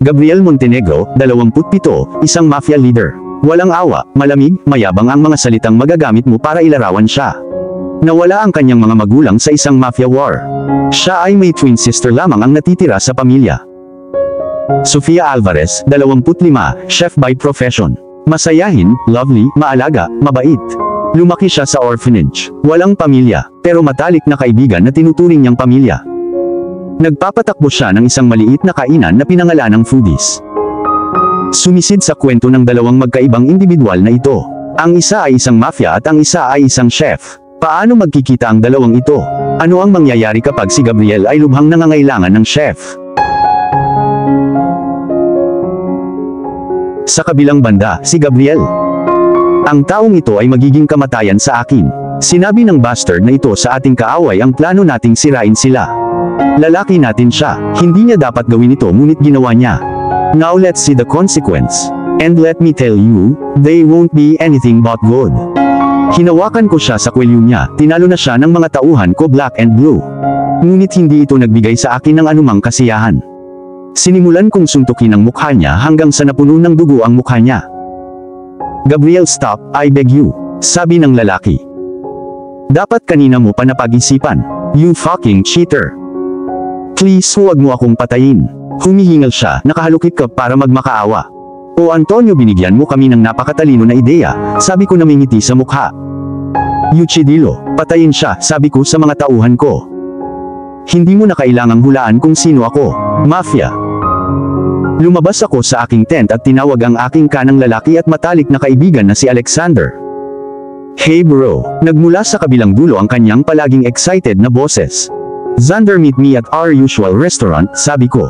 Gabriel Montenegro, 27, isang mafia leader. Walang awa, malamig, mayabang ang mga salitang magagamit mo para ilarawan siya. Nawala ang kanyang mga magulang sa isang mafia war. Siya ay may twin sister lamang ang natitira sa pamilya. Sofia Alvarez, 25, chef by profession. Masayahin, lovely, maalaga, mabait. Lumaki siya sa orphanage. Walang pamilya, pero matalik na kaibigan na tinuturing niyang pamilya. Nagpapatakbo siya ng isang maliit na kainan na pinangalanang Foodies. Sumisid sa kwento ng dalawang magkaibang individual na ito. Ang isa ay isang mafia at ang isa ay isang chef. Paano magkikita ang dalawang ito? Ano ang mangyayari kapag si Gabriel ay lubhang nangangailangan ng chef? Sa kabilang banda, si Gabriel. Ang taong ito ay magiging kamatayan sa akin. Sinabi ng bastard na ito sa ating kaaway ang plano nating sirain sila. Lalaki natin siya. Hindi niya dapat gawin ito ngunit ginawa niya. Now let's see the consequence. And let me tell you, they won't be anything but good. Hinawakan ko siya sa kwelyo niya, tinalo na siya ng mga tauhan ko black and blue. Ngunit hindi ito nagbigay sa akin ng anumang kasiyahan. Sinimulan kong suntukin ang mukha niya hanggang sa napuno ng dugo ang mukha niya. Gabriel, stop, I beg you, sabi ng lalaki. Dapat kanina mo pa napag-isipan. You fucking cheater. Please huwag mo akong patayin. Humihingal siya, nakahalukit ka para magmakaawa. O Antonio, binigyan mo kami ng napakatalino na ideya, sabi ko na may ngiti sa mukha. Yuchidilo, patayin siya, sabi ko sa mga tauhan ko. Hindi mo na kailangang hulaan kung sino ako, mafia. Lumabas ako sa aking tent at tinawag ang aking kanang lalaki at matalik na kaibigan na si Alexander. Hey bro, nagmula sa kabilang dulo ang kanyang palaging excited na boses. Xander, meet me at our usual restaurant, sabi ko.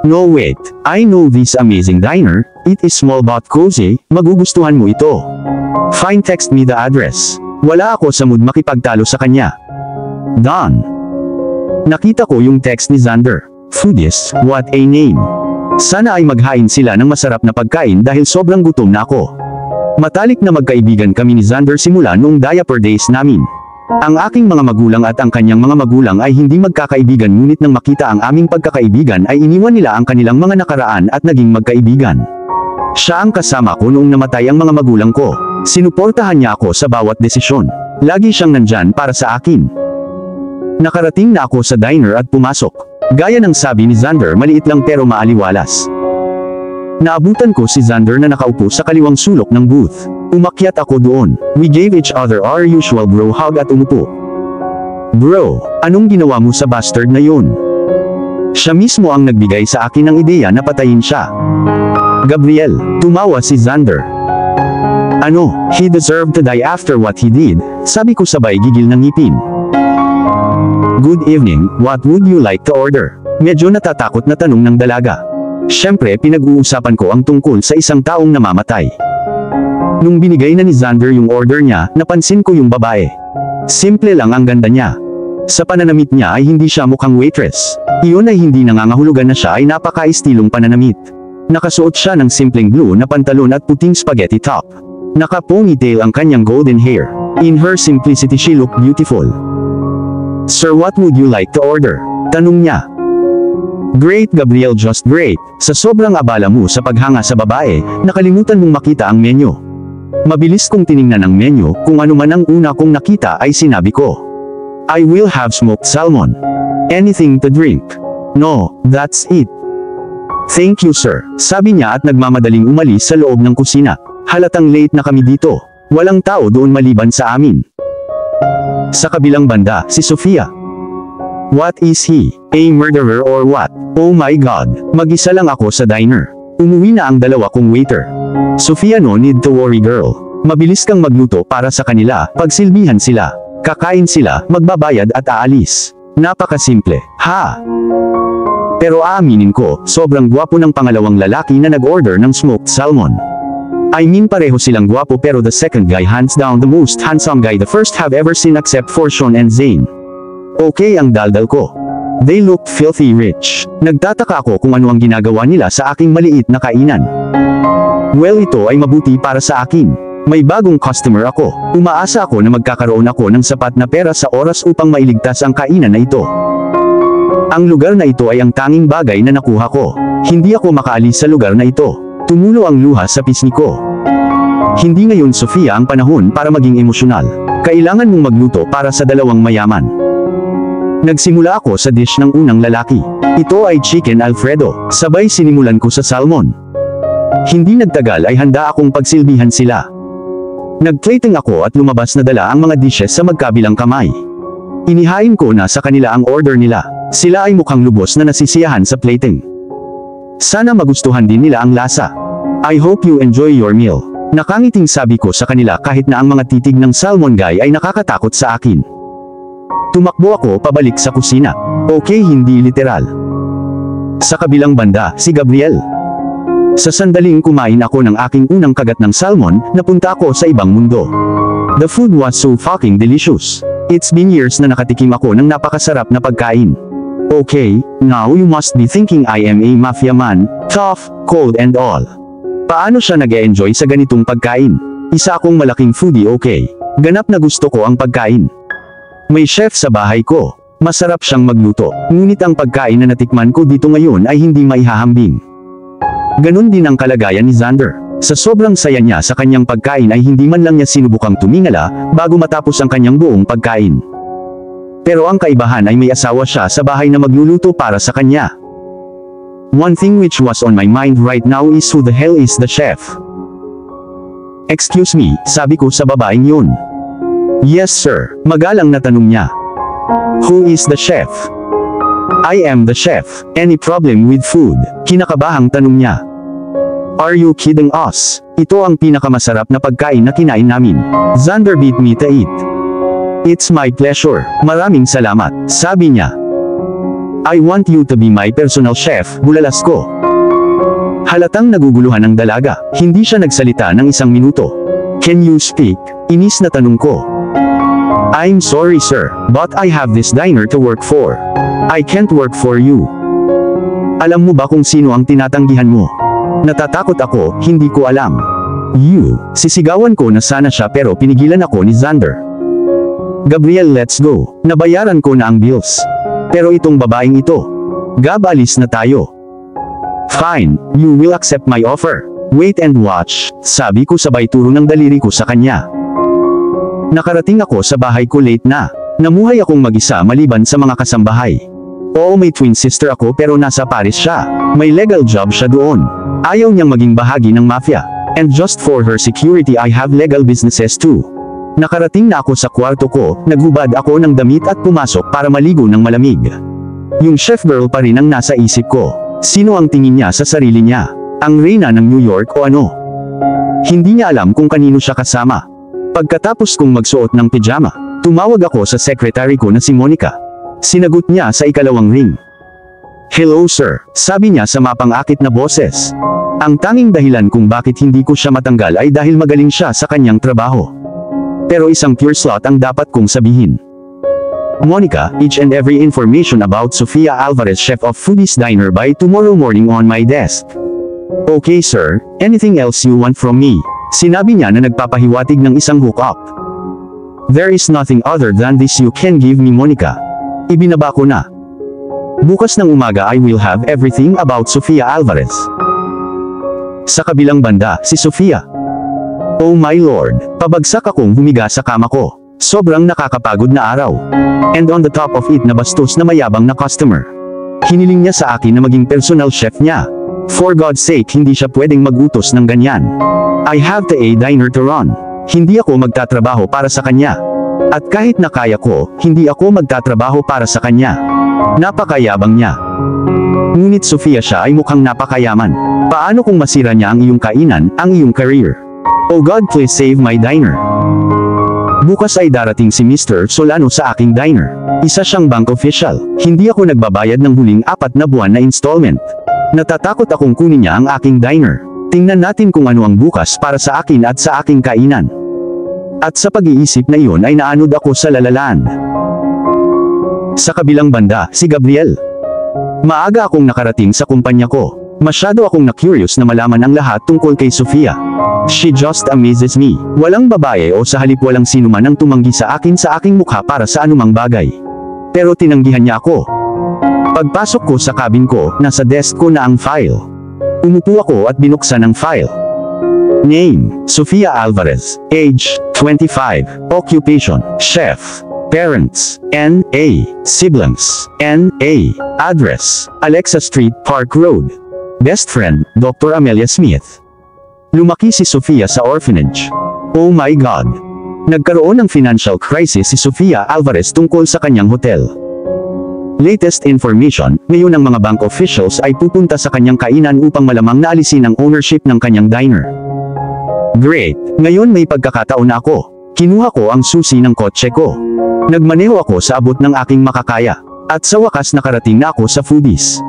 No wait, I know this amazing diner, it is small but cozy, magugustuhan mo ito. Fine, text me the address. Wala ako sa mood makipagtalo sa kanya. Done. Nakita ko yung text ni Xander. Foodies, what a name. Sana ay maghain sila ng masarap na pagkain dahil sobrang gutom na ako. Matalik na magkaibigan kami ni Xander simula noong diaper days namin. Ang aking mga magulang at ang kanyang mga magulang ay hindi magkakaibigan, ngunit nang makita ang aming pagkakaibigan ay iniwan nila ang kanilang mga nakaraan at naging magkaibigan. Siya ang kasama ko noong namatay ang mga magulang ko. Sinuportahan niya ako sa bawat desisyon. Lagi siyang nandyan para sa akin. Nakarating na ako sa diner at pumasok. Gaya ng sabi ni Xander, maliit lang pero maaliwalas. Naabutan ko si Xander na nakaupo sa kaliwang sulok ng booth. Umakyat ako doon. We gave each other our usual bro hug at umupo. Bro, anong ginawa mo sa bastard na yun? Siya mismo ang nagbigay sa akin ng ideya na patayin siya. Gabriel, tumawa si Xander. Ano, he deserved to die after what he did, sabi ko sabay gigil ng ngipin. Good evening, what would you like to order? Medyo natatakot na tanong ng dalaga. Siyempre, pinag-uusapan ko ang tungkol sa isang taong namamatay. Nung binigay na ni Xander yung order niya, napansin ko yung babae. Simple lang ang ganda niya. Sa pananamit niya ay hindi siya mukhang waitress. Iyon ay hindi nangangahulugan na siya ay napaka-estilong pananamit. Nakasuot siya ng simpleng blue na pantalon at puting spaghetti top. Naka-ponytail ang kanyang golden hair. In her simplicity she looked beautiful. Sir, what would you like to order? Tanong niya. Great Gabriel, just great. Sa sobrang abala mo sa paghanga sa babae, nakalimutan mong makita ang menu. Mabilis kong tiningnan ang menu, kung ano man ang una kong nakita ay sinabi ko. I will have smoked salmon. Anything to drink? No, that's it. Thank you sir, sabi niya at nagmamadaling umalis sa loob ng kusina. Halatang late na kami dito. Walang tao doon maliban sa amin. Sa kabilang banda, si Sofia. What is he? A murderer or what? Oh my God, mag-isa lang ako sa diner. Umuwi na ang dalawa kong waiter. Sofia, no need to worry girl. Mabilis kang magluto para sa kanila, pagsilbihan sila. Kakain sila, magbabayad at aalis. Napakasimple, ha? Pero aaminin ko, sobrang gwapo ng pangalawang lalaki na nag-order ng smoked salmon. I mean, pareho silang gwapo, pero the second guy hands down the most handsome guy the first have ever seen except for Sean and Zane. Okay ang daldal ko. They looked filthy rich. Nagtataka ako kung ano ang ginagawa nila sa aking maliit na kainan. Well, ito ay mabuti para sa akin. May bagong customer ako. Umaasa ako na magkakaroon ako ng sapat na pera sa oras upang mailigtas ang kainan na ito. Ang lugar na ito ay ang tanging bagay na nakuha ko. Hindi ako makaalis sa lugar na ito. Tumulo ang luha sa pisngi ko. Hindi ngayon, Sofia, ang panahon para maging emosyonal. Kailangan mong magluto para sa dalawang mayaman. Nagsimula ako sa dish ng unang lalaki. Ito ay chicken Alfredo. Sabay sinimulan ko sa salmon. Hindi nagtagal ay handa akong pagsilbihan sila. Nag-plating ako at lumabas na dala ang mga dishes sa magkabilang kamay. Inihain ko na sa kanila ang order nila. Sila ay mukhang lubos na nasisiyahan sa plating. Sana magustuhan din nila ang lasa. I hope you enjoy your meal. Nakangiting sabi ko sa kanila kahit na ang mga titig ng salmon guy ay nakakatakot sa akin. Tumakbo ako pabalik sa kusina. Okay, hindi literal. Sa kabilang banda, si Gabriel. Sa sandaling kumain ako ng aking unang kagat ng salmon, napunta ako sa ibang mundo. The food was so fucking delicious. It's been years na nakatikim ako ng napakasarap na pagkain. Okay, now you must be thinking I am a mafia man, tough, cold and all. Paano siya nag-e-enjoy sa ganitong pagkain? Isa akong malaking foodie, okay. Ganap na gusto ko ang pagkain. May chef sa bahay ko. Masarap siyang magluto. Ngunit ang pagkain na natikman ko dito ngayon ay hindi maihahambing. Ganon din ang kalagayan ni Xander. Sa sobrang saya niya sa kanyang pagkain ay hindi man lang niya sinubukang tumingala bago matapos ang kanyang buong pagkain. Pero ang kaibahan ay may asawa siya sa bahay na magluluto para sa kanya. One thing which was on my mind right now is who the hell is the chef? Excuse me, sabi ko sa babaeng yun. Yes sir, magalang na tanong niya. Who is the chef? I am the chef. Any problem with food? Kinakabahang tanong niya. Are you kidding us? Ito ang pinakamasarap na pagkain na kinain namin. Xander beat me to eat. It's my pleasure. Maraming salamat, sabi niya. I want you to be my personal chef, bulalas ko. Halatang naguguluhan ang dalaga. Hindi siya nagsalita ng isang minuto. Can you speak? Inis na tanong ko. I'm sorry sir, but I have this diner to work for. I can't work for you. Alam mo ba kung sino ang tinatanggihan mo? Natatakot ako, hindi ko alam. You, sisigawan ko na sana siya pero pinigilan ako ni Xander. Gabriel, let's go. Nabayaran ko na ang bills. Pero itong babaeng ito. Gab, alis na tayo. Fine, you will accept my offer. Wait and watch, sabi ko sabay turo ng daliri ko sa kanya. Nakarating ako sa bahay ko late na. Namuhay akong mag-isa maliban sa mga kasambahay. Oo, may twin sister ako pero nasa Paris siya. May legal job siya doon. Ayaw niyang maging bahagi ng mafia. And just for her security I have legal businesses too. Nakarating na ako sa kwarto ko, naghubad ako ng damit at pumasok para maligo ng malamig. Yung chef girl pa rin ang nasa isip ko. Sino ang tingin niya sa sarili niya? Ang reyna ng New York o ano? Hindi niya alam kung kanino siya kasama. Pagkatapos kong magsuot ng pijama, tumawag ako sa secretary ko na si Monica. Sinagot niya sa ikalawang ring. Hello sir, sabi niya sa mapangakit na boses. Ang tanging dahilan kung bakit hindi ko siya matanggal ay dahil magaling siya sa kanyang trabaho. Pero isang pure slot ang dapat kong sabihin. Monica, each and every information about Sofia Alvarez, chef of Foodie's Diner by tomorrow morning on my desk. Okay sir, anything else you want from me? Sinabi niya na nagpapahiwatig ng isang hookup. There is nothing other than this you can give me, Monica. Ibinaba ko na. Bukas ng umaga I will have everything about Sofia Alvarez. Sa kabilang banda, si Sofia. Oh my lord, pabagsak akong humiga sa kama ko. Sobrang nakakapagod na araw. And on the top of it, nabastos na mayabang na customer. Hiniling niya sa akin na maging personal chef niya. For God's sake, hindi siya pwedeng mag-utos ng ganyan. I have a diner to run. Hindi ako magtatrabaho para sa kanya. At kahit na kaya ko, hindi ako magtatrabaho para sa kanya. Napakayabang niya. Ngunit Sofia, siya ay mukhang napakayaman. Paano kung masira niya ang iyong kainan, ang iyong career? Oh God, please save my diner. Bukas ay darating si Mr. Solano sa aking diner. Isa siyang bank official. Hindi ako nagbabayad ng huling 4 na buwan na installment. Natatakot akong kunin niya ang aking diner. Tingnan natin kung ano ang bukas para sa akin at sa aking kainan. At sa pag-iisip na iyon ay naanod ako sa lalaland. Sa kabilang banda, si Gabriel. Maaga akong nakarating sa kumpanya ko. Masyado akong na-curious na malaman ang lahat tungkol kay Sofia. She just amazes me. Walang babae o sa halip walang sinuman ang tumanggi sa akin sa aking mukha para sa anumang bagay. Pero tinanggihan niya ako. Pagpasok ko sa cabin ko, nasa desk ko na ang file. Umupo ako at binuksan ang file. Name, Sofia Alvarez. Age, 25. Occupation, chef. Parents, N.A. Siblings, N.A. Address, Alexa Street, Park Road. Best friend, Dr. Amelia Smith. Lumaki si Sofia sa orphanage. Oh my God! Nagkaroon ng financial crisis si Sofia Alvarez tungkol sa kanyang hotel. Latest information, ngayon ang mga bank officials ay pupunta sa kanyang kainan upang malamang na alisin ang ownership ng kanyang diner. Great! Ngayon may pagkakataon na ako. Kinuha ko ang susi ng kotse ko. Nagmaneho ako sa abot ng aking makakaya. At sa wakas nakarating na ako sa foodies.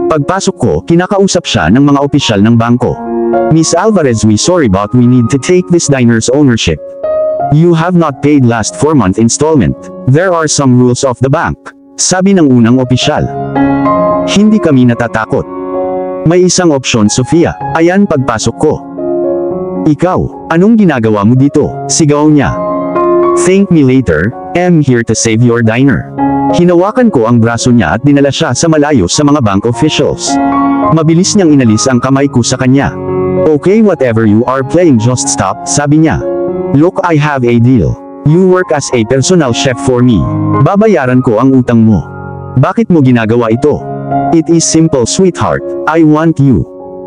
Pagpasok ko, kinakausap siya ng mga opisyal ng bangko. Miss Alvarez, we sorry but we need to take this diner's ownership. You have not paid last 4-month installment. There are some rules of the bank. Sabi ng unang opisyal. Hindi kami natatakot. May isang opsyon, Sofia. Ayan pagpasok ko. Ikaw, anong ginagawa mo dito? Sigaw niya. Thank me later, I'm here to save your diner. Hinawakan ko ang braso niya at dinala siya sa malayo sa mga bank officials. Mabilis niyang inalis ang kamay ko sa kanya. Okay, whatever you are playing, just stop, sabi niya. Look, I have a deal. You work as a personal chef for me. Babayaran ko ang utang mo. Bakit mo ginagawa ito? It is simple, sweetheart. I want you.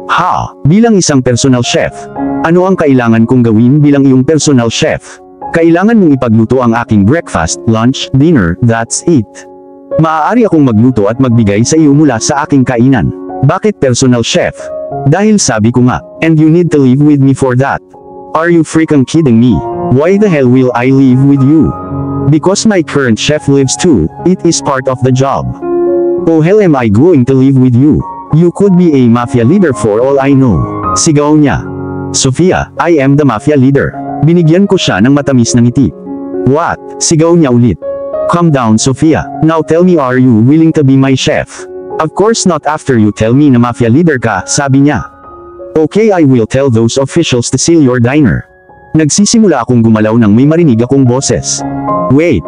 Ha, bilang isang personal chef. Ano ang kailangan kong gawin bilang iyong personal chef? Kailangan mong ipagluto ang aking breakfast, lunch, dinner, that's it. Maaari akong magluto at magbigay sa iyo mula sa aking kainan. Bakit personal chef? Dahil sabi ko nga, and you need to live with me for that. Are you freaking kidding me? Why the hell will I live with you? Because my current chef lives too, it is part of the job. Oh hell, am I going to live with you? You could be a mafia leader for all I know. Sigaw niya. Sofia, I am the mafia leader. Binigyan ko siya ng matamis na ngiti. What? Sigaw niya ulit. Calm down, Sofia. Now tell me, are you willing to be my chef? Of course not after you tell me na mafia leader ka, sabi niya. Okay, I will tell those officials to seal your diner. Nagsisimula akong gumalaw nang may marinig akong boses. Wait.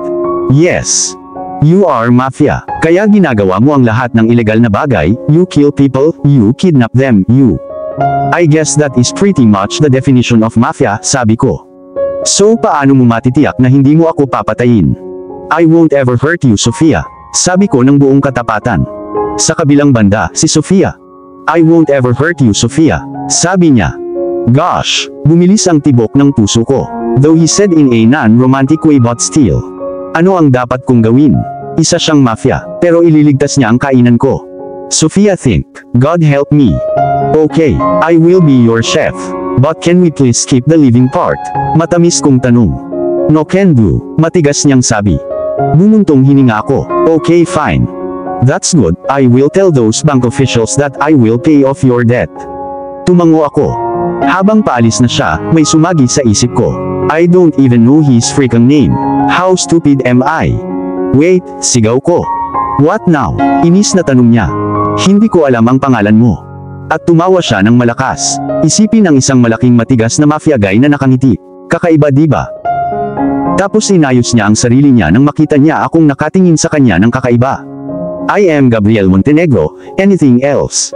Yes. You are mafia. Kaya ginagawa mo ang lahat ng ilegal na bagay, you kill people, you kidnap them, you. I guess that is pretty much the definition of mafia, sabi ko. So paano mo matitiyak na hindi mo ako papatayin? I won't ever hurt you, Sofia. Sabi ko ng buong katapatan. Sa kabilang banda, si Sofia. I won't ever hurt you, Sofia. Sabi niya. Gosh, bumilis ang tibok ng puso ko. Though he said in a non-romantic way but still. Ano ang dapat kong gawin? Isa siyang mafia, pero ililigtas niya ang kainan ko. Sofia, think, God help me. Okay, I will be your chef. But can we please skip the living part? Matamis kong tanong. No can do, matigas niyang sabi. Bumuntong hininga ako. Okay, fine. That's good, I will tell those bank officials that I will pay off your debt. Tumango ako. Habang paalis na siya, may sumagi sa isip ko. I don't even know his freaking name. How stupid am I? Wait, sigaw ko. What now? Inis na tanong niya. Hindi ko alam ang pangalan mo. At tumawa siya ng malakas. Isipin ang isang malaking matigas na mafia guy na nakangiti. Kakaiba, diba? Tapos inayos niya ang sarili niya nang makita niya akong nakatingin sa kanya ng kakaiba. I am Gabriel Montenegro, anything else?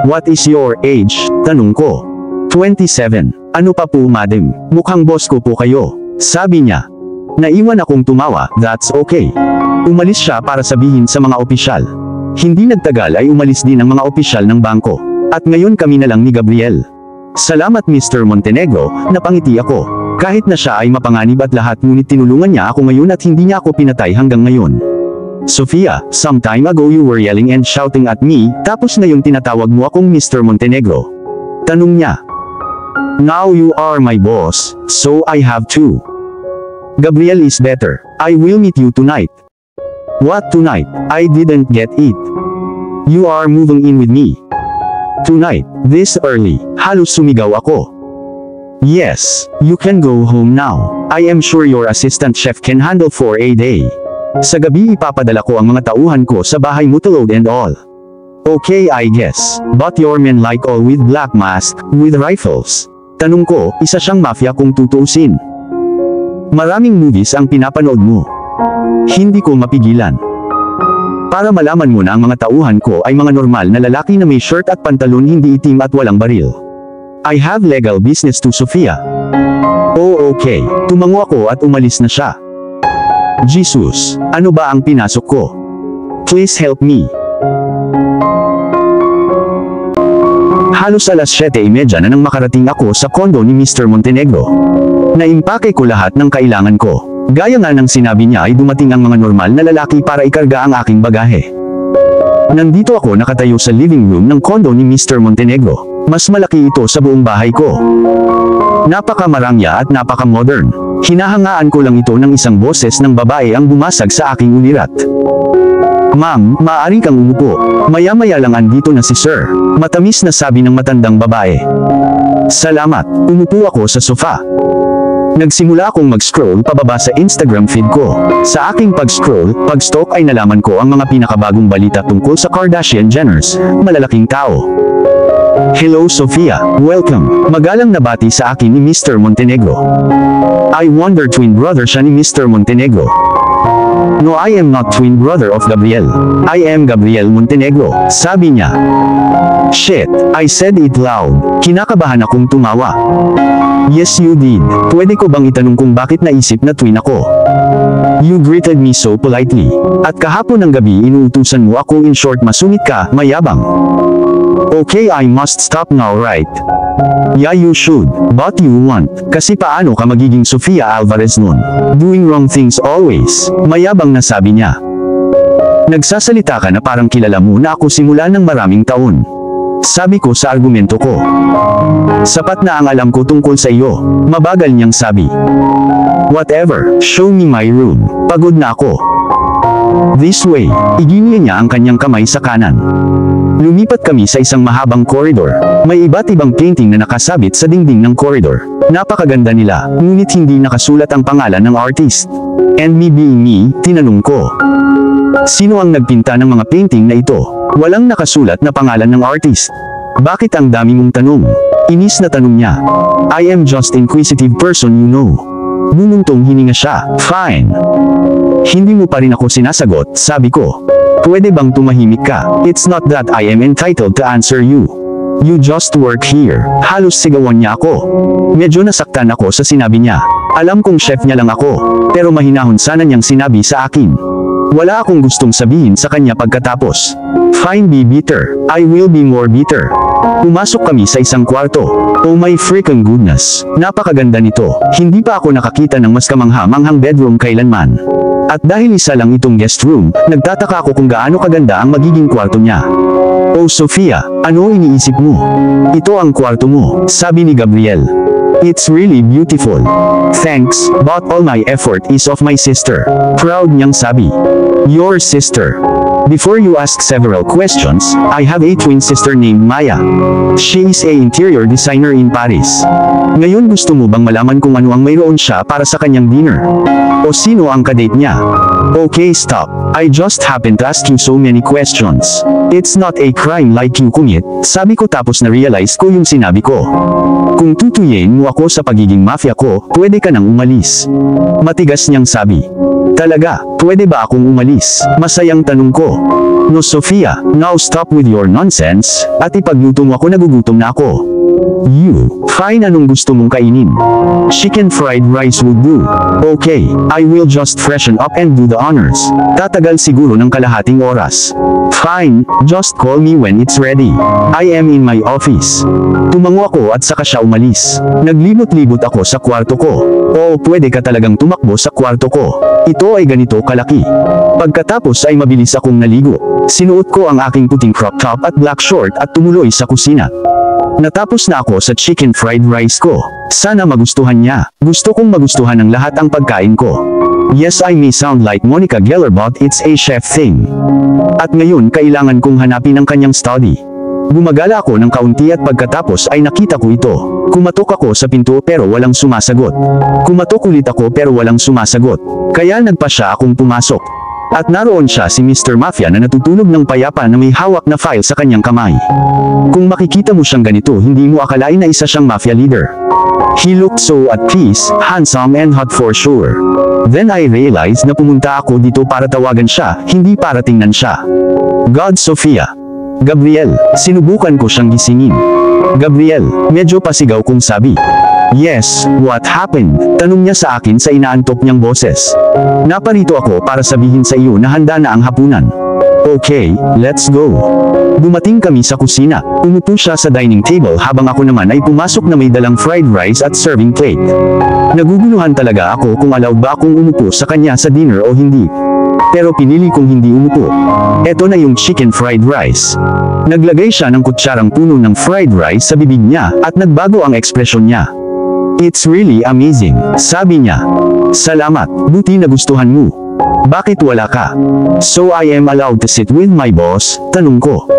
What is your age? Tanong ko. 27. Ano pa po, madam? Mukhang boss ko po kayo. Sabi niya. Naiwan akong tumawa, that's okay. Umalis siya para sabihin sa mga opisyal. Hindi nagtagal ay umalis din ang mga opisyal ng bangko. At ngayon kami na lang ni Gabriel. Salamat Mr. Montenegro, napangiti ako. Kahit na siya ay mapanganib at lahat, ngunit tinulungan niya ako ngayon at hindi niya ako pinatay hanggang ngayon. Sofia, some time ago you were yelling and shouting at me, tapos ngayon tinatawag mo akong Mr. Montenegro. Tanong niya. Now you are my boss, so I have to. Gabriel is better. I will meet you tonight. What tonight? I didn't get it. You are moving in with me. Tonight, this early. Halos sumigaw ako. Yes, you can go home now. I am sure your assistant chef can handle for a day. Sa gabi ipapadala ko ang mga tauhan ko sa bahay mo to load and all. Okay, I guess. But your men like all with black mask, with rifles. Tanong ko, isa siyang mafia kung tutuusin. Maraming movies ang pinapanood mo. Hindi ko mapigilan. Para malaman mo na ang mga tauhan ko ay mga normal na lalaki na may shirt at pantalon, hindi itim at walang baril. I have legal business to Sofia. Oh okay, tumango ako at umalis na siya. Jesus, ano ba ang pinasok ko? Please help me. Halos alas 7:30 na nang makarating ako sa kondo ni Mr. Montenegro. Naimpake ko lahat ng kailangan ko. Gaya nga ng sinabi niya ay dumating ang mga normal na lalaki para ikarga ang aking bagahe. Nandito ako nakatayo sa living room ng kondo ni Mr. Montenegro. Mas malaki ito sa buong bahay ko. Napakamarangya at napaka-modern. Hinahangaan ko lang ito ng isang boses ng babae ang bumasag sa aking ulirat. Ma'am, maaari kang umupo. Maya-maya lang andito na si Sir. Matamis na sabi ng matandang babae. Salamat, umupo ako sa sofa. Nagsimula akong mag-scroll pababa sa Instagram feed ko. Sa aking pag-scroll, pag-stalk ay nalaman ko ang mga pinakabagong balita tungkol sa Kardashian-Jenners, malalaking tao. Hello Sofia, welcome. Magalang nabati sa akin ni Mr. Montenegro. I wonder twin brother siya ni Mr. Montenegro. No, I am not twin brother of Gabriel. I am Gabriel Montenegro, sabi niya. Shit, I said it loud. Kinakabahan akong tumawa. Yes you did. Pwede ko bang itanong kung bakit naisip na twin ako? You greeted me so politely. At kahapon ng gabi inuutusan mo ako, in short masungit ka, mayabang. Okay, I must stop now, right? Yeah you should, but you won't. Kasi paano ka magiging Sofia Alvarez nun? Doing wrong things always. Mayabang na sabi niya. Nagsasalita ka na parang kilala mo na ako simula ng maraming taon. Sabi ko sa argumento ko. Sapat na ang alam ko tungkol sa iyo. Mabagal niyang sabi. Whatever, show me my room. Pagod na ako. This way, iginiya niya ang kanyang kamay sa kanan. Lumipat kami sa isang mahabang corridor. May iba't ibang painting na nakasabit sa dingding ng corridor. Napakaganda nila, ngunit hindi nakasulat ang pangalan ng artist. And me being me, tinanong ko. Sino ang nagpinta ng mga painting na ito? Walang nakasulat na pangalan ng artist. Bakit ang dami mong tanong? Inis na tanong niya. I am just inquisitive person you know. Bumuntong hininga siya. Fine. Hindi mo pa rin ako sinasagot, sabi ko. Pwede bang tumahimik ka? It's not that I am entitled to answer you. You just work here. Halos sigawan niya ako. Medyo nasaktan ako sa sinabi niya. Alam kong chef niya lang ako, pero mahinahon sana niyang sinabi sa akin. Wala akong gustong sabihin sa kanya pagkatapos. Fine, be bitter. I will be more bitter. Pumasok kami sa isang kwarto. Oh my freaking goodness. Napakaganda nito. Hindi pa ako nakakita ng mas kamangha-manghang bedroom kailanman. At dahil isa lang itong guest room, nagtataka ako kung gaano kaganda ang magiging kwarto niya. Oh Sofia, ano iniisip mo? Ito ang kwarto mo, sabi ni Gabriel. It's really beautiful. Thanks, but all my effort is of my sister. Proud niyang sabi. Your sister. Before you ask several questions, I have a twin sister named Maya. She is a interior designer in Paris. Ngayon gusto mo bang malaman kung ano ang mayroon siya para sa kanyang dinner? O sino ang kadate niya? Okay, stop. I just happen to ask you so many questions. It's not a crime like you commit, sabi ko tapos na-realize ko yung sinabi ko. Kung tutuyin mo ako sa pagiging mafia ko, pwede ka nang umalis. Matigas niyang sabi. Talaga, pwede ba akong umalis? Masayang tanong ko. No Sofia, now stop with your nonsense, at ipagluto mo ako, nagugutom na ako. You, fine, anong gusto mong kainin? Chicken fried rice would do. Okay, I will just freshen up and do the honors. Tatagal siguro ng kalahating oras. Fine, just call me when it's ready. I am in my office. Tumango ako at saka siya umalis. Naglibot-libot ako sa kwarto ko. Oo, pwede ka talagang tumakbo sa kwarto ko. Ito ay ganito kalaki. Pagkatapos ay mabilis akong naligo. Sinuot ko ang aking puting crop top at black short at tumuloy sa kusina. Natapos na ako sa chicken fried rice ko. Sana magustuhan niya. Gusto kong magustuhan ng lahat ang pagkain ko. Yes, I may sound like Monica Geller but it's a chef thing. At ngayon kailangan kong hanapin ang kanyang study. Bumagala ako ng kaunti at pagkatapos ay nakita ko ito. Kumatok ako sa pinto pero walang sumasagot. Kumatok ulit ako pero walang sumasagot. Kaya nagpa siya akong pumasok. At naroon siya, si Mr. Mafia na natutulog ng payapa na may hawak na file sa kanyang kamay. Kung makikita mo siyang ganito, hindi mo akalain na isa siyang mafia leader. He looked so at peace, handsome and hot for sure. Then I realized na pumunta ako dito para tawagan siya, hindi para tingnan siya. God, Sofia. Gabriel, sinubukan ko siyang gisingin. Gabriel, medyo pasigaw kong sabi. Yes, what happened? Tanong niya sa akin sa inaantok niyang boses. Naparito ako para sabihin sa iyo na handa na ang hapunan. Okay, let's go. Dumating kami sa kusina. Umupo siya sa dining table habang ako naman ay pumasok na may dalang fried rice at serving plate. Naguguluhan talaga ako kung allowed ba akong umupo sa kanya sa dinner o hindi. Pero pinili kong hindi umupo. Eto na yung chicken fried rice. Naglagay siya ng kutsarang puno ng fried rice sa bibig niya at nagbago ang ekspresyon niya. It's really amazing, sabi niya. Salamat, buti nagustuhan mo. Bakit wala ka? So I am allowed to sit with my boss, tanong ko.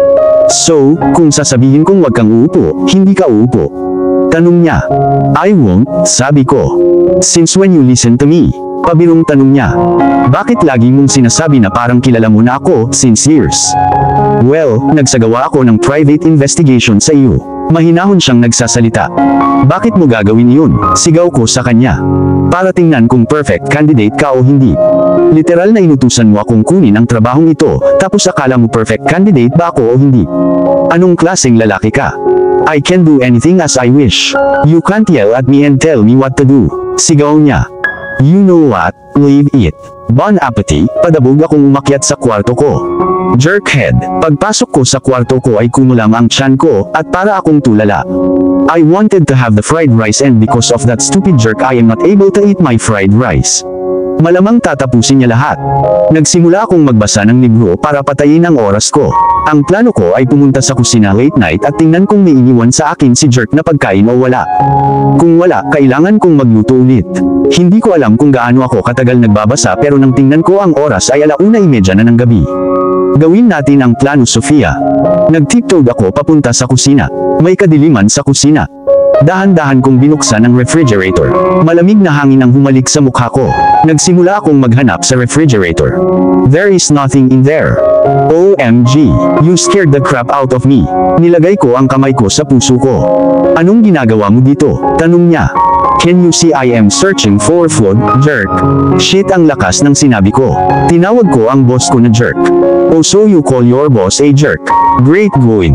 So, kung sasabihin kong wag kang uupo, hindi ka uupo. Tanong niya. I won't, sabi ko. Since when you listen to me? Pabirong tanong niya. Bakit lagi mong sinasabi na parang kilala mo na ako since years? Well, nagsagawa ako ng private investigation sa iyo. Mahinahon siyang nagsasalita. Bakit mo gagawin yun? Sigaw ko sa kanya. Para tingnan kung perfect candidate ka o hindi. Literal na inutusan mo akong kunin ang trabahong ito, tapos akala mo perfect candidate ba ako o hindi? Anong klaseng lalaki ka? I can do anything as I wish. You can't yell at me and tell me what to do. Sigaw niya. You know what? Leave it. Bon appetit, padabog akong umakyat sa kwarto ko. Jerkhead, pagpasok ko sa kwarto ko ay kumulam ang tiyan ko, at para akong tulala. I wanted to have the fried rice and because of that stupid jerk I am not able to eat my fried rice. Malamang tatapusin niya lahat. Nagsimula akong magbasa ng libro para patayin ang oras ko. Ang plano ko ay pumunta sa kusina late night at tingnan kung may iniwan sa akin si jerk na pagkain o wala. Kung wala, kailangan kong magluto ulit. Hindi ko alam kung gaano ako katagal nagbabasa pero nang tingnan ko ang oras ay 1:30 na ng gabi. Gawin natin ang plano, Sofia. Nag-tiptoed ako papunta sa kusina. May kadiliman sa kusina. Dahan-dahan kong binuksan ang refrigerator. Malamig na hangin ang humalik sa mukha ko. Nagsimula akong maghanap sa refrigerator. There is nothing in there. OMG, you scared the crap out of me. Nilagay ko ang kamay ko sa puso ko. Anong ginagawa mo dito? Tanong niya. Can you see I am searching for food, jerk? Shit, ang lakas ng sinabi ko. Tinawag ko ang boss ko na jerk. Oh, so you call your boss a jerk? Great going.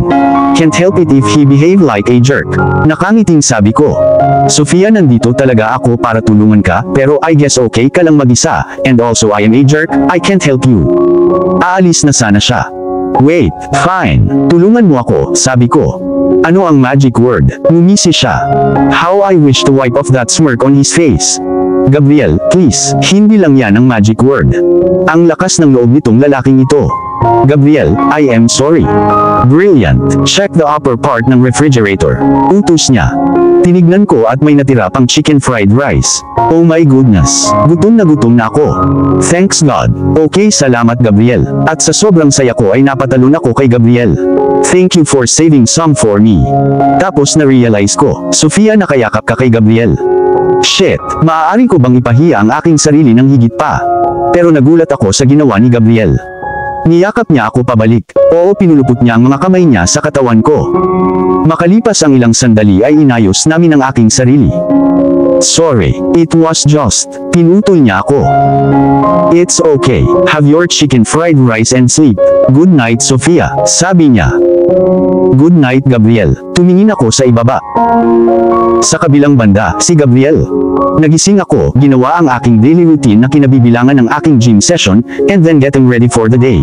Can't help it if he behave like a jerk. Nakangiting sabi ko. Sofia, nandito talaga ako para tulungan ka, pero I guess okay ka lang mag-isa, and also I am a jerk, I can't help you. Aalis na sana siya. Wait, fine. Tulungan mo ako, sabi ko. Ano ang magic word? Ngumisi siya. How I wish to wipe off that smirk on his face. Gabriel, please, hindi lang yan ang magic word. Ang lakas ng loob nitong lalaking ito. Gabriel, I am sorry. Brilliant. Check the upper part ng refrigerator. Utos niya. Tinignan ko at may natira pang chicken fried rice. Oh my goodness. Gutom na ako. Thanks God. Okay, salamat Gabriel. At sa sobrang saya ko ay napatalon ako kay Gabriel. Thank you for saving some for me. Tapos na-realize ko, Sofia, nakayakap ka kay Gabriel. Shit, maaari ko bang ipahiya ang aking sarili ng higit pa? Pero nagulat ako sa ginawa ni Gabriel. Niyakap niya ako pabalik. Oo, pinulupot niya ang mga kamay niya sa katawan ko. Makalipas ang ilang sandali ay inayos namin ang aking sarili. Sorry, it was just. Pinutol niya ako. It's okay. Have your chicken fried rice and sleep. Good night, Sofia, sabi niya. Good night, Gabriel. Tumingin ako sa ibaba. Sa kabilang banda, si Gabriel. Nagising ako, ginawa ang aking daily routine na kinabibilangan ng aking gym session, and then getting ready for the day.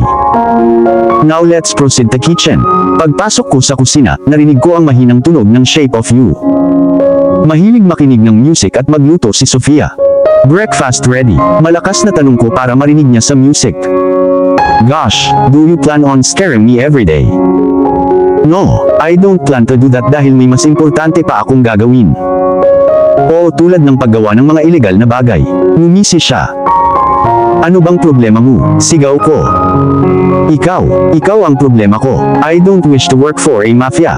Now let's proceed to kitchen. Pagpasok ko sa kusina, narinig ko ang mahinang tunog ng Shape of You. Mahilig makinig ng music at magluto si Sofia. Breakfast ready. Malakas na tanong ko para marinig niya sa music. Gosh, do you plan on scaring me every day? No, I don't plan to do that dahil may mas importante pa akong gagawin. Oo, tulad ng paggawa ng mga ilegal na bagay. Ngumisi siya. Ano bang problema mo? Sigaw ko. Ikaw ang problema ko. I don't wish to work for a mafia.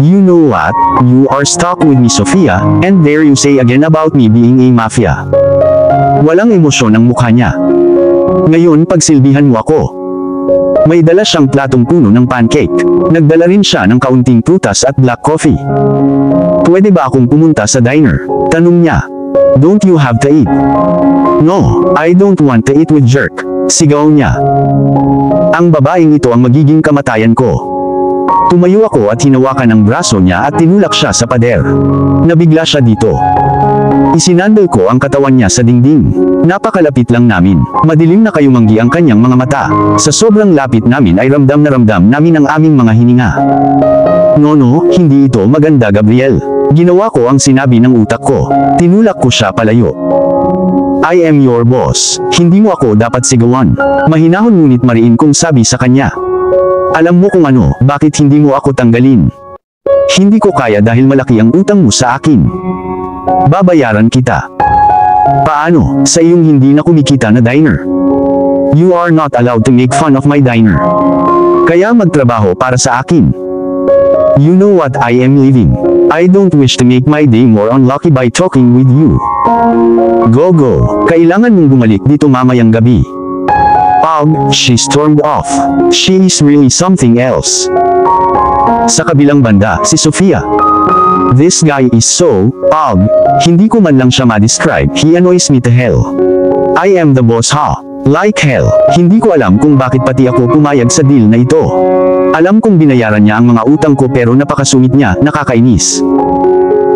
You know what? You are stuck with me, Sofia, and there you say again about me being a mafia. Walang emosyon ang mukha niya. Ngayon pagsilbihan mo ako. May dala siyang platong puno ng pancake. Nagdala rin siya ng kaunting prutas at black coffee. Pwede ba akong pumunta sa diner? Tanong niya. Don't you have to eat? No, I don't want to eat with jerk. Sigaw niya. Ang babaeng ito ang magiging kamatayan ko. Tumayo ako at hinawakan ang braso niya at tinulak siya sa pader. Nabigla siya dito. Isinandal ko ang katawan niya sa dingding. Napakalapit lang namin. Madilim na kayumanggi ang kanyang mga mata. Sa sobrang lapit namin ay ramdam na ramdam namin ang aming mga hininga. No, hindi ito maganda, Gabriel. Ginawa ko ang sinabi ng utak ko. Tinulak ko siya palayo. I am your boss. Hindi mo ako dapat sigawan. Mahinahon ngunit mariin kong sabi sa kanya. Alam mo kung ano, bakit hindi mo ako tanggalin? Hindi ko kaya dahil malaki ang utang mo sa akin. Babayaran kita. Paano, sa iyong hindi na kumikita na diner? You are not allowed to make fun of my diner. Kaya magtrabaho para sa akin. You know what I am leaving. I don't wish to make my day more unlucky by talking with you. Go. Kailangan mong bumalik dito mamayang gabi. She stormed off. She is really something else. Sa kabilang banda, si Sofia. This guy is so, hindi ko man lang siya ma-describe, he annoys me to hell. I am the boss like hell. Hindi ko alam kung bakit pati ako pumayag sa deal na ito. Alam kong binayaran niya ang mga utang ko pero napakasungit niya, nakakainis.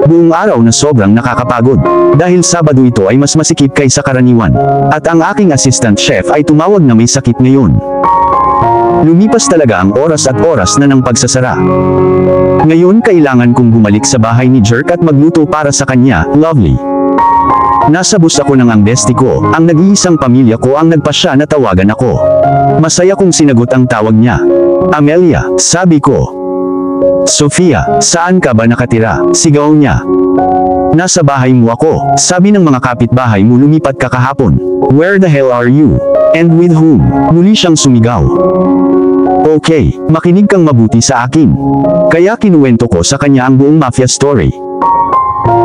Buong araw na sobrang nakakapagod. Dahil Sabado ito ay mas masikip kaysa karaniwan. At ang aking assistant chef ay tumawag na may sakit ngayon. Lumipas talaga ang oras at oras na ng pagsasara. Ngayon kailangan kong bumalik sa bahay ni Jerk at magluto para sa kanya, Lovely. Nasa bus ako ng ang bestie ko, ang nag-iisang pamilya ko ang nagpasya na tawagan ako. Masaya kong sinagot ang tawag niya. Amelia, sabi ko. Sofia, saan ka ba nakatira? Sigaw niya. Nasa bahay mo ako, sabi ng mga kapitbahay mo lumipat ka kahapon. Where the hell are you? And with whom? Muli siyang sumigaw. Okay, makinig kang mabuti sa akin. Kaya kinuwento ko sa kanya ang buong mafia story.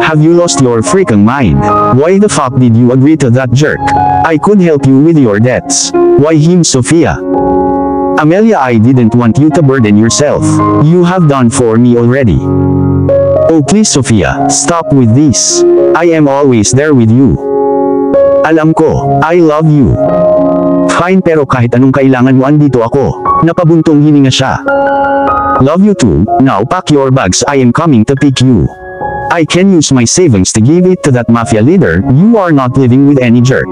Have you lost your freaking mind? Why the fuck did you agree to that jerk? I could help you with your debts. Why him, Sofia? Amelia, I didn't want you to burden yourself. You have done for me already. Oh please Sofia, stop with this. I am always there with you. Alam ko, I love you. Fine, pero kahit anong kailangan mo andito ako. Napabuntong hininga siya. Love you too, now pack your bags, I am coming to pick you. I can use my savings to give it to that mafia leader. You are not living with any jerk.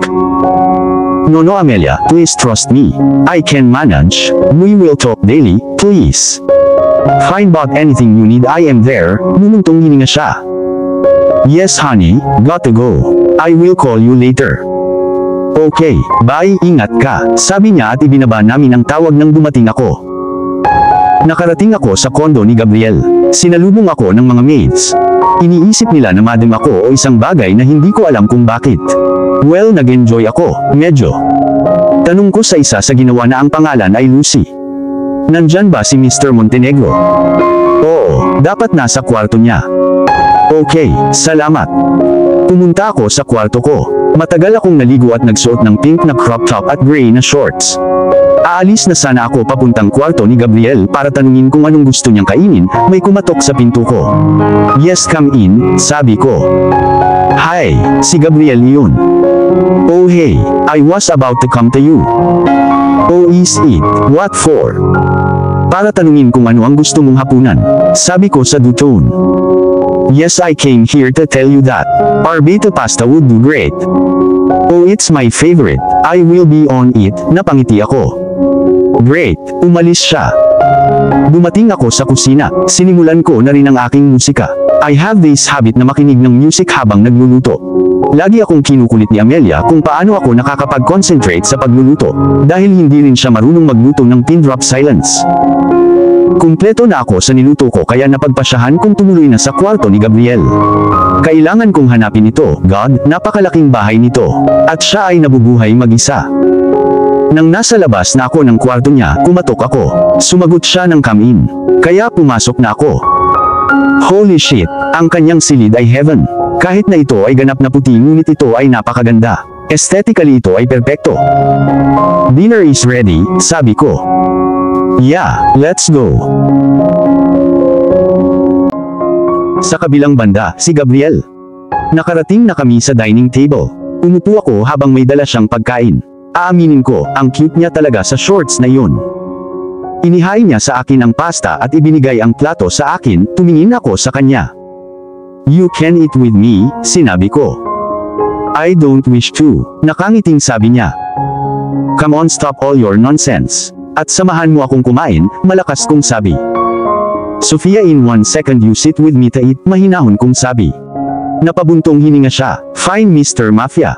No Amelia, please trust me. I can manage. We will talk daily, please. Fine, but anything you need I am there. Mumuntong hininga siya. Yes honey, got to go. I will call you later. Okay, bye, ingat ka, sabi niya at ibinaba namin ang tawag nang dumating ako. Nakarating ako sa kondo ni Gabriel. Sinalubong ako ng mga maids. Iniisip nila na madam ako o isang bagay na hindi ko alam kung bakit. Well, nag-enjoy ako, medyo. Tanong ko sa isa sa ginawa na ang pangalan ay Lucy. Nandyan ba si Mr. Montenegro? Oo, dapat nasa kwarto niya. Okay, salamat. Pumunta ako sa kwarto ko. Matagal akong naligo at nagsuot ng pink na crop top at gray na shorts. Aalis na sana ako papuntang kwarto ni Gabriel para tanungin kung anong gusto niyang kainin, may kumatok sa pinto ko. Yes, come in, sabi ko. Hi, si Gabriel yun. Oh hey, I was about to come to you. Oh is it, what for? Para tanungin kung ano ang gusto mong hapunan, sabi ko sa dutone. Yes, I came here to tell you that Arbito pasta would do great. Oh, it's my favorite. I will be on it. Napangiti ako. Great, umalis siya. Dumating ako sa kusina. Sinimulan ko na rin ang aking musika. I have this habit na makinig ng music habang nagluluto. Lagi akong kinukulit ni Amelia kung paano ako nakakapag-concentrate sa pagluluto, dahil hindi rin siya marunong magluto ng pin drop silence. Kumpleto na ako sa niluto ko kaya napagpasyahan kong tumuloy na sa kwarto ni Gabriel. Kailangan kong hanapin ito, God, napakalaking bahay nito. At siya ay nabubuhay mag-isa. Nang nasa labas na ako ng kwarto niya, kumatok ako. Sumagot siya ng come in. Kaya pumasok na ako. Holy shit, ang kanyang silid ay heaven. Kahit na ito ay ganap na puti ngunit ito ay napakaganda. Aesthetically ito ay perpekto. Dinner is ready, sabi ko. Yeah, let's go. Sa kabilang banda, si Gabriel. Nakarating na kami sa dining table. Umupo ako habang may dala siyang pagkain. Aaminin ko, ang cute niya talaga sa shorts na iyon. Inihain niya sa akin ang pasta at ibinigay ang plato sa akin, tumingin ako sa kanya. "You can eat with me," sinabi ko. "I don't wish to," nakangiting sabi niya. "Come on, stop all your nonsense. At samahan mo akong kumain," malakas kong sabi. "Sofia, in 1 second you sit with me to eat," mahinahon kong sabi. Napabuntong hininga siya. "Fine, Mr. Mafia."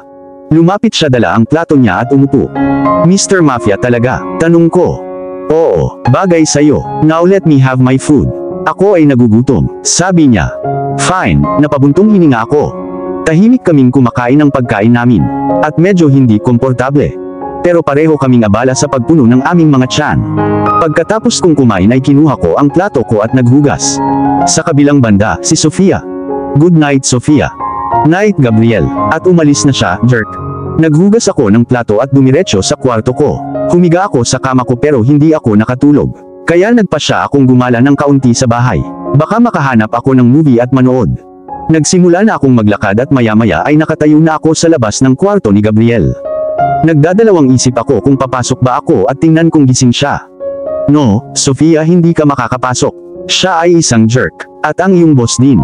Lumapit siya, dala ang plato niya at umupo. "Mr. Mafia talaga?" tanong ko. "Oo, bagay sa'yo. Now let me have my food. Ako ay nagugutom," sabi niya. "Fine," napabuntong hininga ako. Tahimik kaming kumakain ng pagkain namin. At medyo hindi komportable. Pero pareho kaming abala sa pagpuno ng aming mga tiyan. Pagkatapos kong kumain ay kinuha ko ang plato ko at naghugas. Sa kabilang banda, si Sofia. "Good night, Sofia." "Night, Gabriel." At umalis na siya, jerk. Naghugas ako ng plato at dumiretso sa kwarto ko. Humiga ako sa kama ko pero hindi ako nakatulog. Kaya nagpa siya akong gumala ng kaunti sa bahay. Baka makahanap ako ng movie at manood. Nagsimula na akong maglakad at maya-maya ay nakatayo na ako sa labas ng kwarto ni Gabriel. Nagdadalawang isip ako kung papasok ba ako at tingnan kung gising siya. "No, Sofia, hindi ka makakapasok. Siya ay isang jerk. At ang iyong boss din."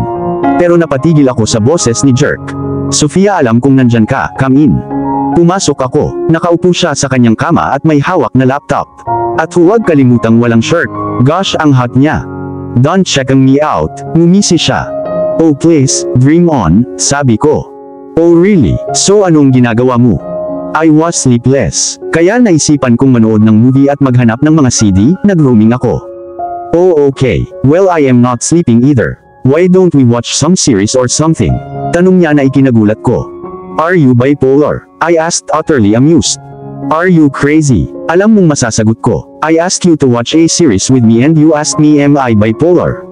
Pero napatigil ako sa boses ni jerk. "Sofia, alam kong nandyan ka, come in." Pumasok ako. Nakaupo siya sa kanyang kama at may hawak na laptop. At huwag kalimutang walang shirt. Gosh, ang hot niya. "Don't checking me out," ngumisi siya. "Oh please, dream on," sabi ko. "Oh really? So anong ginagawa mo?" I was sleepless. Kaya naisipan kong manood ng movie at maghanap ng mga CD, nag-roaming ako. "Oh okay, well I am not sleeping either. Why don't we watch some series or something?" Tanong niya na ikinagulat ko. "Are you bipolar?" I asked, utterly amused. "Are you crazy?" Alam mong masasagot ko. I asked you to watch a series with me and you asked me am I bipolar?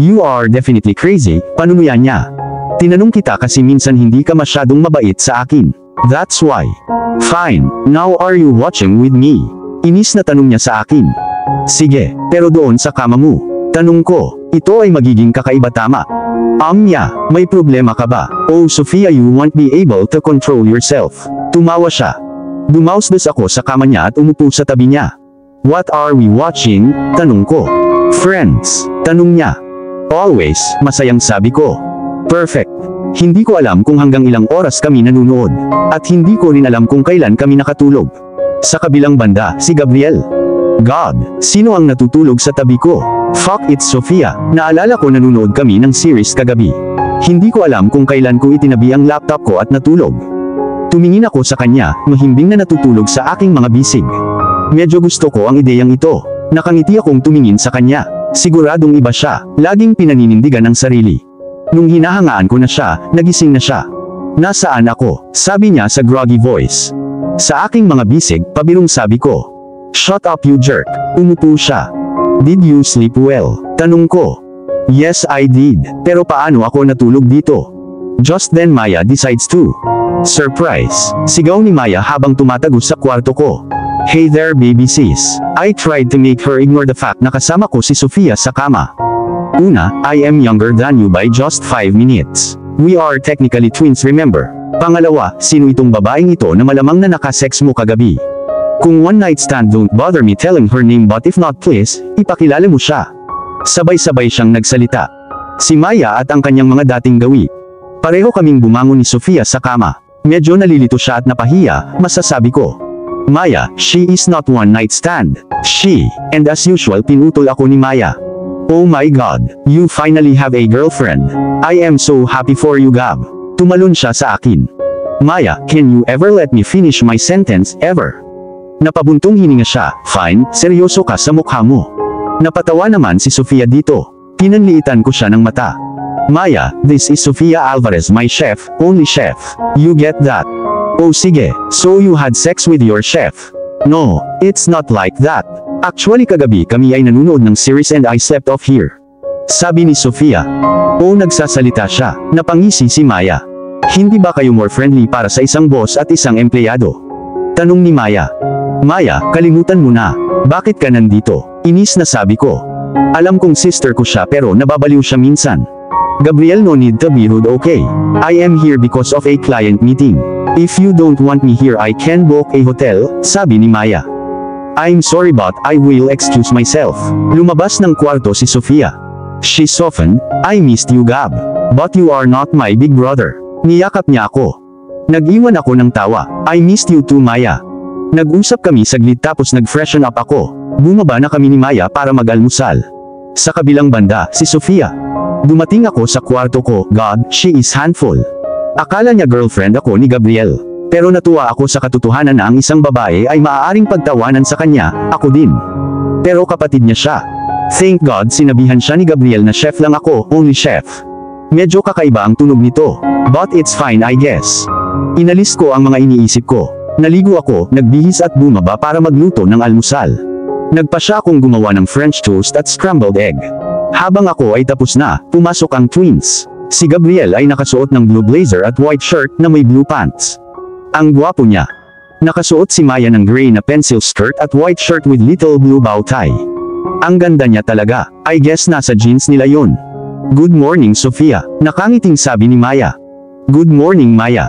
"You are definitely crazy," panunuyan niya. "Tinanong kita kasi minsan hindi ka masyadong mabait sa akin. That's why." "Fine, now are you watching with me?" Inis na tanong niya sa akin. "Sige, pero doon sa kama mo." Tanong ko. Ito ay magiging kakaiba, tama? Niya, "May problema ka ba?" "Oh Sofia, you won't be able to control yourself." Tumawa siya. Dumausdos ako sa kama niya at umupo sa tabi niya. "What are we watching?" tanong ko. "Friends," tanong niya. "Always," masayang sabi ko. "Perfect." Hindi ko alam kung hanggang ilang oras kami nanunood. At hindi ko rin alam kung kailan kami nakatulog. Sa kabilang banda, si Gabriel. God, sino ang natutulog sa tabi ko? Fuck, it's Sofia. Naalala ko nanunood kami ng series kagabi. Hindi ko alam kung kailan ko itinabi ang laptop ko at natulog. Tumingin ako sa kanya, mahimbing na natutulog sa aking mga bisig. Medyo gusto ko ang ideyang ito. Nakangiti akong tumingin sa kanya. Siguradong iba siya, laging pinaninindigan ang sarili. Nung hinahangaan ko na siya, nagising na siya. "Nasaan ako?" sabi niya sa groggy voice. Sa aking mga bisig, pabirong sabi ko. "Shut up you jerk." Umupo siya. "Did you sleep well?" tanong ko. "Yes I did, pero paano ako natulog dito?" Just then Maya decides to. Surprise! Sigaw ni Maya habang tumatagos sa kwarto ko. "Hey there baby sis." I tried to make her ignore the fact na kasama ko si Sofia sa kama. Una, I am younger than you by just 5 minutes. We are technically twins, remember? Pangalawa, sino itong babaeng ito na malamang na nakasex mo kagabi? Kung one night stand, don't bother me telling her name, but if not please, ipakilala mo siya. Sabay-sabay siyang nagsalita. Si Maya at ang kanyang mga dating gawi. Pareho kaming bumangon ni Sofia sa kama. Medyo nalilito siya at napahiya, masasabi ko. "Maya, she is not one night stand. She," and as usual pinutol ako ni Maya. "Oh my God, you finally have a girlfriend. I am so happy for you, Gab." Tumalon siya sa akin. "Maya, can you ever let me finish my sentence, ever?" Napabuntong hininga siya. "Fine, seryoso ka sa mukha mo." Napatawa naman si Sofia dito. Pinanliitan ko siya ng mata. "Maya, this is Sofia Alvarez, my chef, only chef. You get that?" "Oh sige, so you had sex with your chef?" "No, it's not like that. Actually kagabi kami ay nanunood ng series and I slept off here." Sabi ni Sofia. "Oh," nagsasalita siya. Napangisi si Maya. "Hindi ba kayo more friendly para sa isang boss at isang empleyado?" Tanong ni Maya. "Maya, kalimutan mo na. Bakit ka nandito?" Inis na sabi ko. Alam kong sister ko siya pero nababaliw siya minsan. Gabriel, no need to be rude, okay? I am here because of a client meeting. If you don't want me here, I can book a hotel, sabi ni Maya. I'm sorry but I will excuse myself. Lumabas ng kwarto si Sofia. She softened, I missed you, Gab. But you are not my big brother. Niyakap niya ako. Nag-iwan ako ng tawa. I missed you too, Maya. Nag-usap kami saglit tapos nag-freshen up ako. Bumaba na kami ni Maya para mag-almusal. Sa kabilang banda, si Sofia. Dumating ako sa kwarto ko. God, she is handful. Akala niya girlfriend ako ni Gabriel. Pero natuwa ako sa katotohanan na ang isang babae ay maaaring pagtawanan sa kanya, ako din. Pero kapatid niya siya. Thank God sinabihan siya ni Gabriel na chef lang ako, only chef. Medyo kakaiba ang tunog nito. But it's fine, I guess. Inalis ko ang mga iniisip ko. Naligo ako, nagbihis at bumaba para magluto ng almusal. Nagpa siya akong gumawa ng French toast at scrambled egg. Habang ako ay tapos na, pumasok ang twins. Si Gabriel ay nakasuot ng blue blazer at white shirt na may blue pants. Ang gwapo niya. Nakasuot si Maya ng gray na pencil skirt at white shirt with little blue bow tie. Ang ganda niya talaga. I guess nasa jeans nila yun. Good morning, Sofia. Nakangiting sabi ni Maya. Good morning, Maya.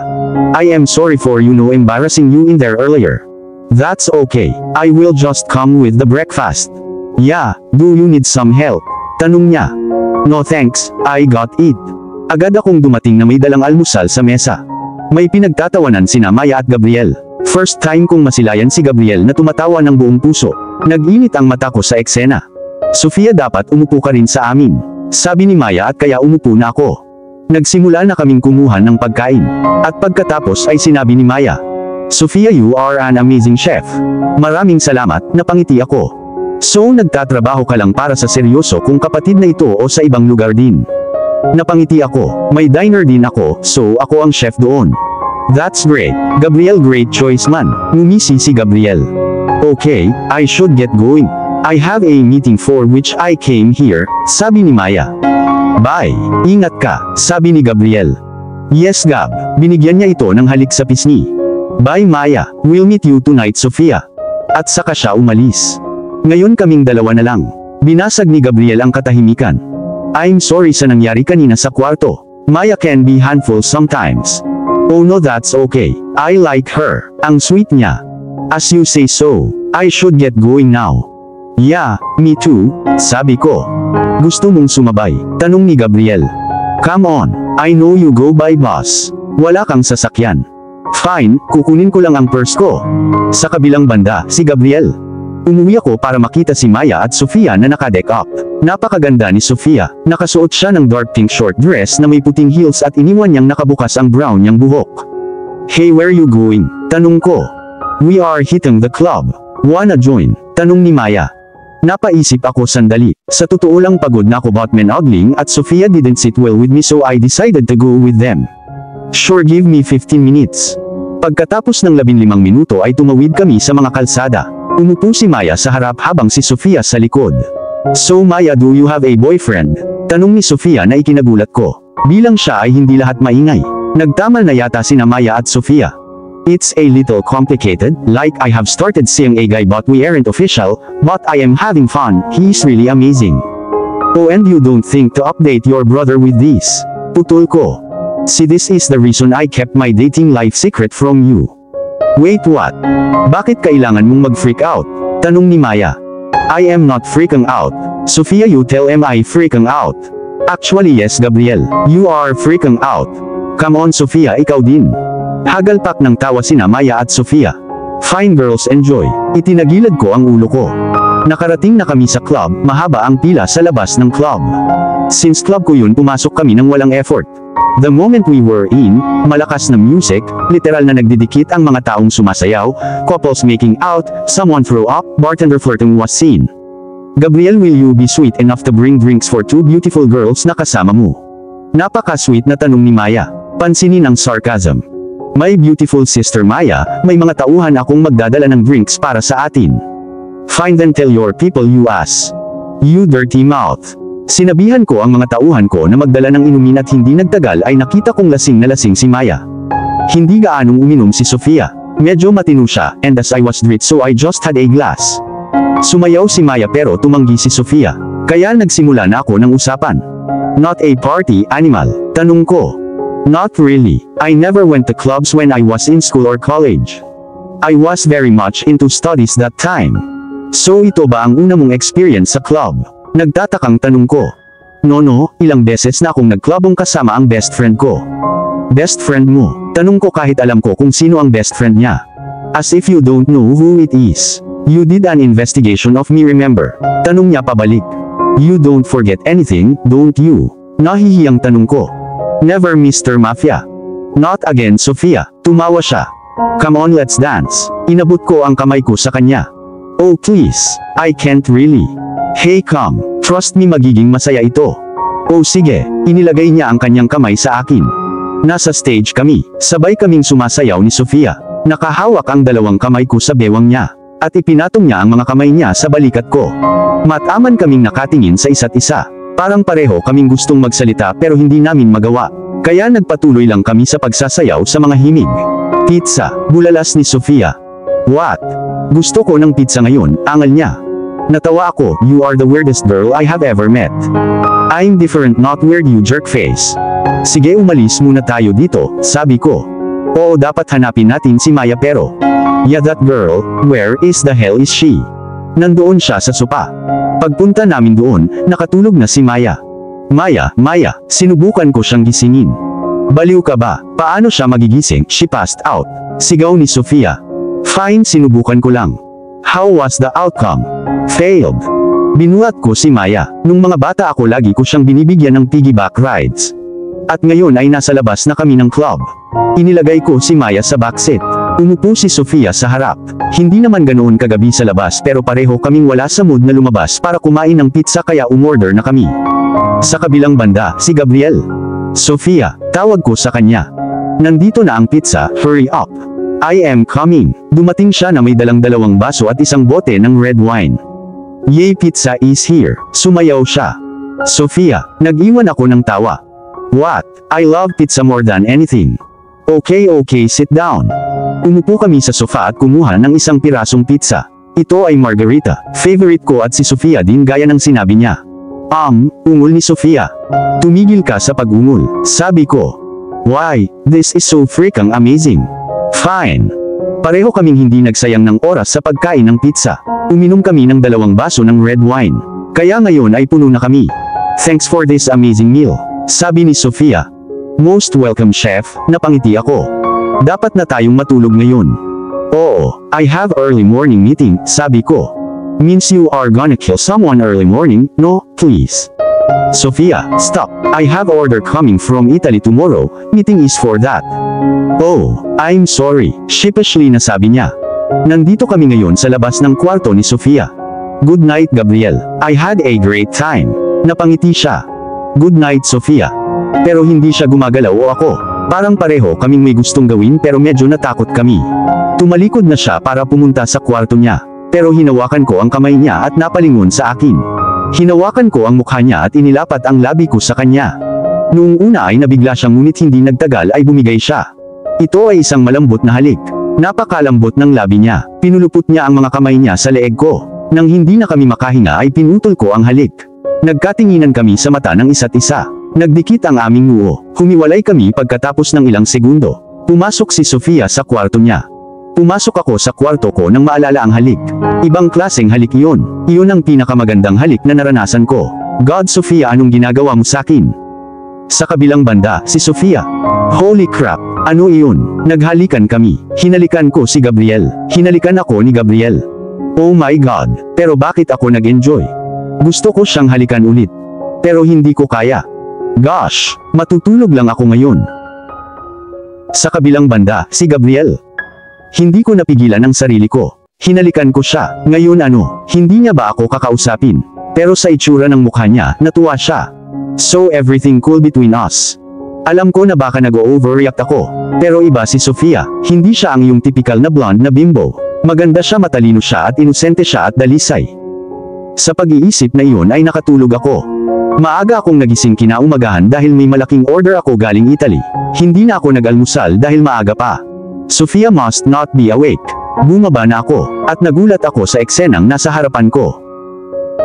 I am sorry for embarrassing you in there earlier. That's okay. I will just come with the breakfast. Yeah, do you need some help? Tanong niya. No thanks, I got it. Agad akong dumating na may dalang almusal sa mesa. May pinagtatawanan sina Maya at Gabriel. First time kong masilayan si Gabriel na tumatawa ng buong puso. Nag-init ang mata ko sa eksena. Sofia, dapat umupo ka rin sa amin. Sabi ni Maya at kaya umupo na ako. Nagsimula na kaming kumuha ng pagkain. At pagkatapos ay sinabi ni Maya. Sofia, you are an amazing chef. Maraming salamat, napangiti ako. So nagtatrabaho ka lang para sa seryoso kung kapatid na ito o sa ibang lugar din? Napangiti ako. May diner din ako, so ako ang chef doon. That's great. Gabriel, great choice man. Ngumisi si Gabriel. Okay, I should get going. I have a meeting for which I came here, sabi ni Maya. Bye. Ingat ka, sabi ni Gabriel. Yes, Gab. Binigyan niya ito ng halik sa pisngi. Bye, Maya. We'll meet you tonight, Sofia. At saka siya umalis. Ngayon kaming dalawa na lang. Binasag ni Gabriel ang katahimikan. I'm sorry sa nangyari kanina sa kwarto. Maya can be handful sometimes. Oh no, that's okay. I like her. Ang sweet niya. As you say so. I should get going now. Yeah, me too, sabi ko. Gusto mong sumabay? Tanong ni Gabriel. Come on, I know you go by bus. Wala kang sasakyan. Fine, kukunin ko lang ang purse ko. Sa kabilang banda, si Gabriel. Umuwi ako para makita si Maya at Sofia na naka-deck up. Napakaganda ni Sofia. Nakasuot siya ng dark pink short dress na may puting heels at iniwan niyang nakabukas ang brown niyang buhok. Hey, where you going? Tanong ko. We are hitting the club. Wanna join? Tanong ni Maya. Napaisip ako sandali. Sa totoo lang, pagod na ako about men ogling at Sofia didn't sit well with me, so I decided to go with them. Sure, give me 15 minutes. Pagkatapos ng 15 minuto ay tumawid kami sa mga kalsada. Umupo si Maya sa harap habang si Sofia sa likod. So Maya, do you have a boyfriend? Tanong ni Sofia na ikinagulat ko. Bilang siya ay hindi lahat maingay. Nagtamal na yata sina Maya at Sofia. It's a little complicated, like I have started seeing a guy but we aren't official, but I am having fun, he's really amazing. Oh, and you don't think to update your brother with this? Putol ko. See, this is the reason I kept my dating life secret from you. Wait, what? Bakit kailangan mong mag-freak out? Tanong ni Maya. I am not freaking out. Sofia, you tell am I freaking out? Actually yes, Gabriel, you are freaking out. Come on, Sofia, ikaw din. Hagalpak ng tawa sina Maya at Sofia. Fine girls, enjoy. Itinagilad ko ang ulo ko. Nakarating na kami sa club, mahaba ang pila sa labas ng club. Since club ko yun, pumasok kami ng walang effort. The moment we were in, malakas na music, literal na nagdidikit ang mga taong sumasayaw, couples making out, someone throw up, bartender flirting was seen. Gabriel, will you be sweet enough to bring drinks for two beautiful girls na kasama mo? Napaka-sweet na tanong ni Maya. Pansinin ang sarcasm. My beautiful sister Maya, may mga tauhan akong magdadala ng drinks para sa atin. Find and tell your people you ass. You dirty mouth. Sinabihan ko ang mga tauhan ko na magdala ng inumin at hindi nagtagal ay nakita kong lasing na lasing si Maya. Hindi gaanong uminom si Sofia. Medyo matino siya, and as I was treated so I just had a glass. Sumayaw si Maya pero tumanggi si Sofia. Kaya nagsimula na ako ng usapan. Not a party animal? Tanong ko. Not really. I never went to clubs when I was in school or college. I was very much into studies that time. So ito ba ang una mong experience sa club? Nagtatakang tanong ko. No, ilang beses na akong nagklubong kasama ang best friend ko. Best friend mo? Tanong ko kahit alam ko kung sino ang best friend niya. As if you don't know who it is. You did an investigation of me, remember? Tanong niya pabalik. You don't forget anything, don't you? Nahihiyang tanong ko. Never, Mr. Mafia. Not again, Sofia. Tumawa siya. Come on, let's dance. Inabot ko ang kamay ko sa kanya. Oh please, I can't really. Hey come, trust me, magiging masaya ito. Oh sige, inilagay niya ang kanyang kamay sa akin. Nasa stage kami, sabay kaming sumasayaw ni Sofia. Nakahawak ang dalawang kamay ko sa bewang niya, at ipinatong niya ang mga kamay niya sa balikat ko. Mataman kaming nakatingin sa isa't isa. Parang pareho kaming gustong magsalita pero hindi namin magawa. Kaya nagpatuloy lang kami sa pagsasayaw sa mga himig. Pizza, bulalas ni Sofia. What? Gusto ko ng pizza ngayon, angal niya. Natawa ako, you are the weirdest girl I have ever met. I'm different, not weird, you jerk face. Sige, umalis muna tayo dito, sabi ko. Oo, dapat hanapin natin si Maya pero. Yeah, that girl, where is the hell is she? Nandoon siya sa sopa. Pagpunta namin doon, nakatulog na si Maya. Maya, sinubukan ko siyang gisingin. Baliw ka ba? Paano siya magigising? She passed out. Sigaw ni Sofia. Fine, sinubukan ko lang. How was the outcome? Failed. Binuhat ko si Maya. Nung mga bata ako, lagi ko siyang binibigyan ng piggyback rides. At ngayon ay nasa labas na kami ng club. Inilagay ko si Maya sa backseat. Umupo si Sofia sa harap. Hindi naman ganoon kagabi sa labas pero pareho kaming wala sa mood na lumabas para kumain ng pizza kaya umorder na kami. Sa kabilang banda, si Gabriel. Sofia, tawag ko sa kanya. Nandito na ang pizza, hurry up. I am coming. Dumating siya na may dalang dalawang baso at isang bote ng red wine. Yay, pizza is here. Sumayaw siya. Sofia, nag-iwan ako ng tawa. What? I love pizza more than anything. Okay, sit down. Umupo kami sa sofa at kumuha ng isang pirasong pizza. Ito ay margarita, favorite ko at si Sofia din gaya ng sinabi niya. Ungol ni Sofia. Tumigil ka sa pag-ungol, sabi ko. Why, this is so freaking amazing. Fine. Pareho kaming hindi nagsayang ng oras sa pagkain ng pizza. Uminom kami ng dalawang baso ng red wine. Kaya ngayon ay puno na kami. Thanks for this amazing meal, sabi ni Sofia. Most welcome, chef, napangiti ako. Dapat na tayong matulog ngayon. Oo, I have early morning meeting, sabi ko. Means you are gonna kill someone early morning, no, please. Sofia, stop. I have order coming from Italy tomorrow, meeting is for that. Oh, I'm sorry, sheepishly na sabi niya. Nandito kami ngayon sa labas ng kwarto ni Sofia. Good night, Gabriel. I had a great time. Napangiti siya. Good night, Sofia. Pero hindi siya gumagalaw o ako. Parang pareho kaming may gustong gawin pero medyo natakot kami. Tumalikod na siya para pumunta sa kwarto niya. Pero hinawakan ko ang kamay niya at napalingon sa akin. Hinawakan ko ang mukha niya at inilapat ang labi ko sa kanya. Noong una ay nabigla siya ngunit hindi nagtagal ay bumigay siya. Ito ay isang malambot na halik. Napakalambot ng labi niya. Pinulupot niya ang mga kamay niya sa leeg ko. Nang hindi na kami makahinga ay pinutol ko ang halik. Nagkatinginan kami sa mata ng isa't isa. Nagdikit ang aming noo. Humiwalay kami pagkatapos ng ilang segundo. Pumasok si Sofia sa kwarto niya. Pumasok ako sa kwarto ko nang maalala ang halik. Ibang klaseng halik iyon. Iyon ang pinakamagandang halik na naranasan ko. God, Sofia, anong ginagawa mo sa akin? Sa kabilang banda, si Sofia. Holy crap, ano iyon? Naghalikan kami. Hinalikan ko si Gabriel. Hinalikan ako ni Gabriel. Oh my God, pero bakit ako nag-enjoy? Gusto ko siyang halikan ulit. Pero hindi ko kaya. Gosh, matutulog lang ako ngayon. Sa kabilang banda, si Gabriel. Hindi ko napigilan ang sarili ko. Hinalikan ko siya. Ngayon ano, hindi niya ba ako kakausapin? Pero sa itsura ng mukha niya, natuwa siya. So everything cool between us. Alam ko na baka nag-overreact ako. Pero iba si Sofia. Hindi siya ang iyong typical na blonde na bimbo. Maganda siya, matalino siya at inosente siya at dalisay. Sa pag-iisip na iyon ay nakatulog ako. Maaga akong nagising kinaumagahan dahil may malaking order ako galing Italy. Hindi na ako nag-almusal dahil maaga pa. Sofia must not be awake. Bumaba na ako, at nagulat ako sa eksenang nasa harapan ko.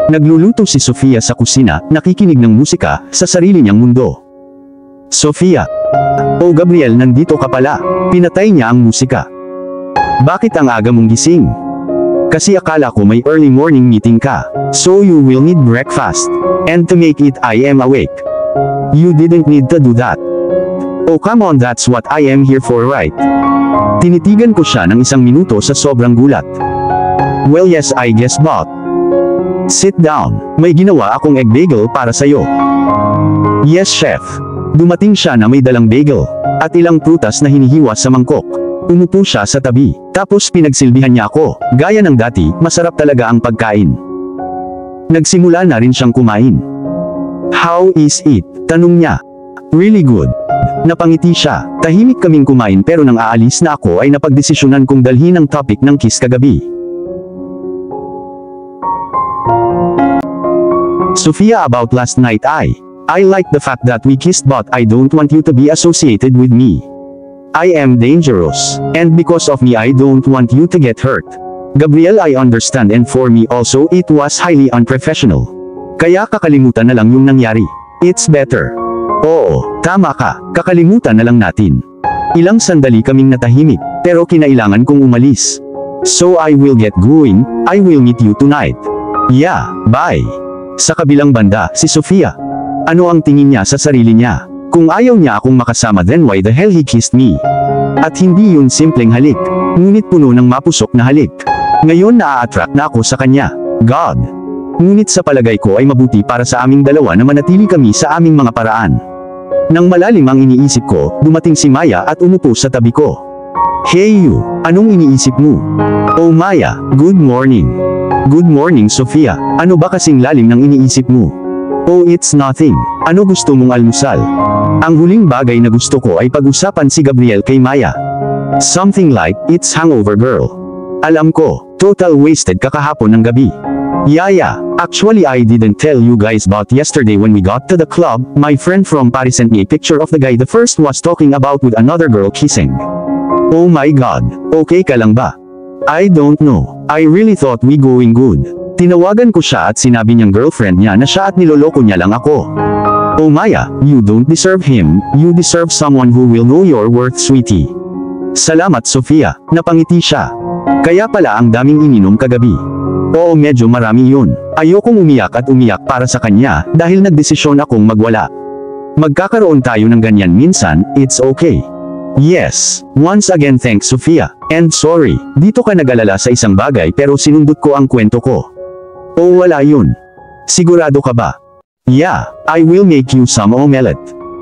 Nagluluto si Sofia sa kusina, nakikinig ng musika, sa sarili niyang mundo. Sofia. Oh Gabriel, nandito ka pala. Pinatay niya ang musika. Bakit ang aga mong gising? Kasi akala ko may early morning meeting ka. So you will need breakfast. And to make it I am awake. You didn't need to do that. Oh come on, that's what I am here for, right? Tinitigan ko siya ng 1 minuto sa sobrang gulat. Well yes, I guess but. Sit down. May ginawa akong egg bagel para sa'yo. Yes chef. Dumating siya na may dalang bagel, at ilang prutas na hinihiwa sa mangkok. Umupo siya sa tabi, tapos pinagsilbihan niya ako. Gaya ng dati, masarap talaga ang pagkain. Nagsimula na rin siyang kumain. How is it? Tanong niya. Really good. Napangiti siya. Tahimik kaming kumain pero nang aalis na ako ay napagdesisyonan kong dalhin ang topic ng kiss kagabi. Sofia, about last night I like the fact that we kissed, but I don't want you to be associated with me. I am dangerous, and because of me I don't want you to get hurt. Gabriel, I understand, and for me also it was highly unprofessional. Kaya kakalimutan na lang yung nangyari. It's better. Oo, tama ka, kakalimutan na lang natin. Ilang sandali kaming natahimik, pero kinailangan kong umalis. So I will get going, I will meet you tonight. Yeah, bye. Sa kabilang banda, si Sofia. Ano ang tingin niya sa sarili niya? Kung ayaw niya akong makasama, then why the hell he kissed me? At hindi yun simpleng halik, ngunit puno ng mapusok na halik. Ngayon naa-attract na ako sa kanya. God. Ngunit sa palagay ko ay mabuti para sa aming dalawa na manatili kami sa aming mga paraan. Nang malalim ang iniisip ko, dumating si Maya at umupo sa tabi ko. Hey you, anong iniisip mo? Oh Maya, good morning. Good morning Sofia, ano ba kasing lalim ng iniisip mo? Oh it's nothing. Ano gusto mong almusal? Ang huling bagay na gusto ko ay pag-usapan si Gabriel kay Maya. Something like, it's hangover girl. Alam ko, total wasted ka kahapon ng gabi. Yeah, actually I didn't tell you guys about yesterday when we got to the club. My friend from Paris sent me a picture of the guy the first was talking about with another girl kissing. Oh my god, okay ka lang ba? I don't know, I really thought we going good. Tinawagan ko siya at sinabi niyang girlfriend niya na siya at niloloko niya lang ako. Oh Maya, you don't deserve him, you deserve someone who will know your worth, sweetie. Salamat Sofia, napangiti siya. Kaya pala ang daming ininom kagabi. Oo, medyo marami yun. Ayokong umiyak at umiyak para sa kanya, dahil nagdesisyon akong magwala. Magkakaroon tayo ng ganyan minsan, it's okay. Yes, once again thanks Sofia, and sorry, dito ka nag-alala sa isang bagay pero sinundot ko ang kwento ko. O wala yun. Sigurado ka ba? Yeah, I will make you some omelette.